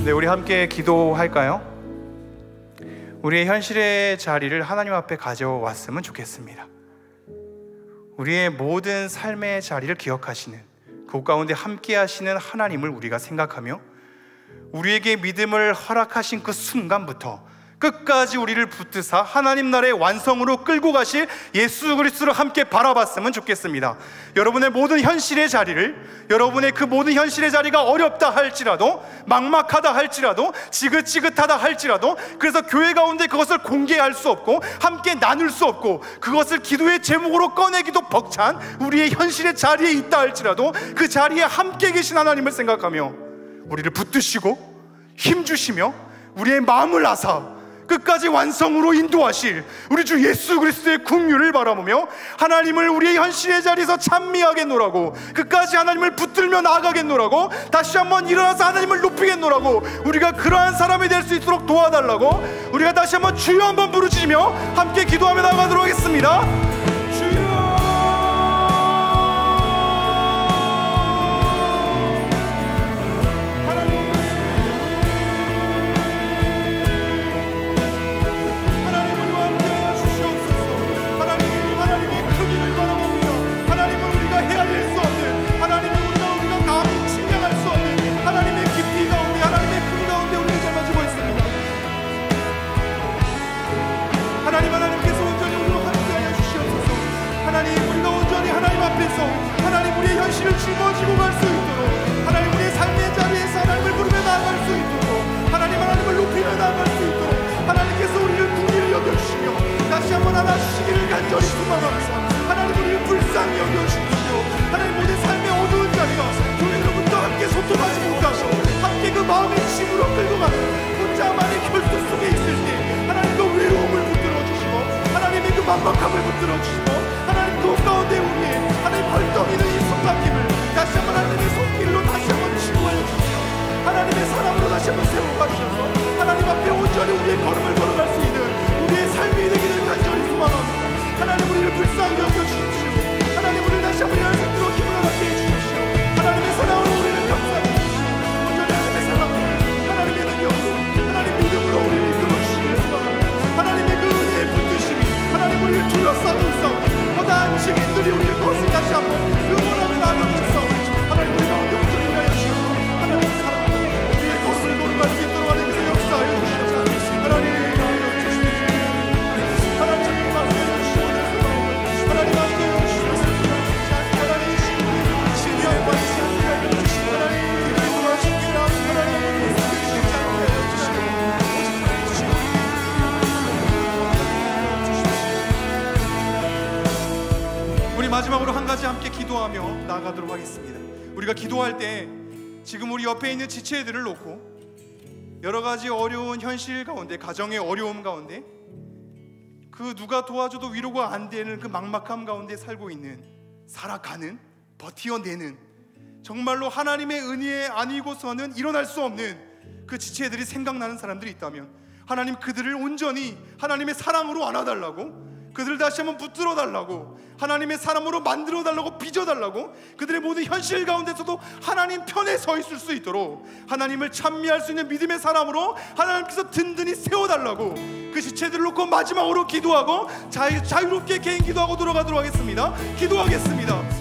네, 우리 함께 기도할까요? 우리의 현실의 자리를 하나님 앞에 가져왔으면 좋겠습니다. 우리의 모든 삶의 자리를 기억하시는, 그 가운데 함께 하시는 하나님을 우리가 생각하며 우리에게 믿음을 허락하신 그 순간부터 끝까지 우리를 붙드사 하나님 나라의 완성으로 끌고 가실 예수 그리스도를 함께 바라봤으면 좋겠습니다. 여러분의 모든 현실의 자리를, 여러분의 그 모든 현실의 자리가 어렵다 할지라도, 막막하다 할지라도, 지긋지긋하다 할지라도, 그래서 교회 가운데 그것을 공개할 수 없고 함께 나눌 수 없고 그것을 기도의 제목으로 꺼내기도 벅찬 우리의 현실의 자리에 있다 할지라도 그 자리에 함께 계신 하나님을 생각하며 우리를 붙드시고 힘주시며 우리의 마음을 아사 끝까지 완성으로 인도하실 우리 주 예수 그리스도의 긍휼을 바라보며 하나님을 우리의 현실의 자리에서 찬미하겠노라고, 끝까지 하나님을 붙들며 나아가겠노라고, 다시 한번 일어나서 하나님을 높이겠노라고, 우리가 그러한 사람이 될 수 있도록 도와달라고 우리가 다시 한번 주여 한번 부르짖으며 함께 기도하며 나아가도록 하겠습니다. 하나님 우리의 현실을 짊어지고 갈 수 있도록, 하나님 우리의 삶의 자리에서 하나님을 부르며 나아갈 수 있도록, 하나님을 높이며 나아갈 수 있도록 하나님께서 우리를 긍휼히 여겨주시며 다시 한번 안아주시기를 간절히 소망합니다. 하나님 우리를 불쌍히 여겨주십시오. 하나님 모든 삶의 어두운 자리가 교회로부터 함께 소통하지 못하고 함께 그 마음의 짐으로 끌고 가는 혼자만의 결속 속에 있을 때 하나님 그 외로움을 붙들어주시고 하나님의 그 막막함을 붙들어주시고 하나님 그 가운데 우리의 하나님 벌떡이는 이 손바뀜을 다시 한번 하나님의 손길로 다시 한번 치유하여 주시며 하나님의 사랑으로 다시 한번 세워가주셔서 하나님 앞에 온전히 우리의 걸음을 걸어갈 수 있는 우리의 삶이 되기를 간절히 소망합니다. 하나님 우리를 불쌍히 여겨주십시오. 하나님 우리를 다시 한번 연습으로 힘을 얻게 해주십시오. 하나님의 사랑으로 우리를 감싸게 해주십시오. 온전히 하나님의 사랑으로 하나님의 능력으로 하나님 믿음으로 우리를 이끌어주시기를 소망합니다. 하나님의 그 은혜의 붙드심이 하나님 우리를 둘러싸고 있사오니 거대한 증인들이 우리를 거슬 다시 한번 응원하며 나아가주시사오니 하나님 우리 가운데 온전히 하여 주시옵소서. 하나님의 사랑으로 우리의 것을 걸어갈 수 있도록 하나님께서 역사하여 주시옵소서. 하나님 마지막으로 한 가지 함께 기도하며 나아가도록 하겠습니다. 우리가 기도할 때 지금 우리 옆에 있는 지체들을 놓고 여러 가지 어려운 현실 가운데, 가정의 어려움 가운데, 그 누가 도와줘도 위로가 안 되는 그 막막함 가운데 살고 있는, 살아가는, 버티어내는, 정말로 하나님의 은혜에 아니고서는 일어날 수 없는 그 지체들이 생각나는 사람들이 있다면 하나님 그들을 온전히 하나님의 사랑으로 안아달라고, 그들을 다시 한번 붙들어 달라고, 하나님의 사람으로 만들어 달라고, 빚어 달라고, 그들의 모든 현실 가운데서도 하나님 편에 서 있을 수 있도록 하나님을 찬미할 수 있는 믿음의 사람으로 하나님께서 든든히 세워달라고 그 지체들을 놓고 마지막으로 기도하고 자유롭게 개인 기도하고 돌아가도록 하겠습니다. 기도하겠습니다.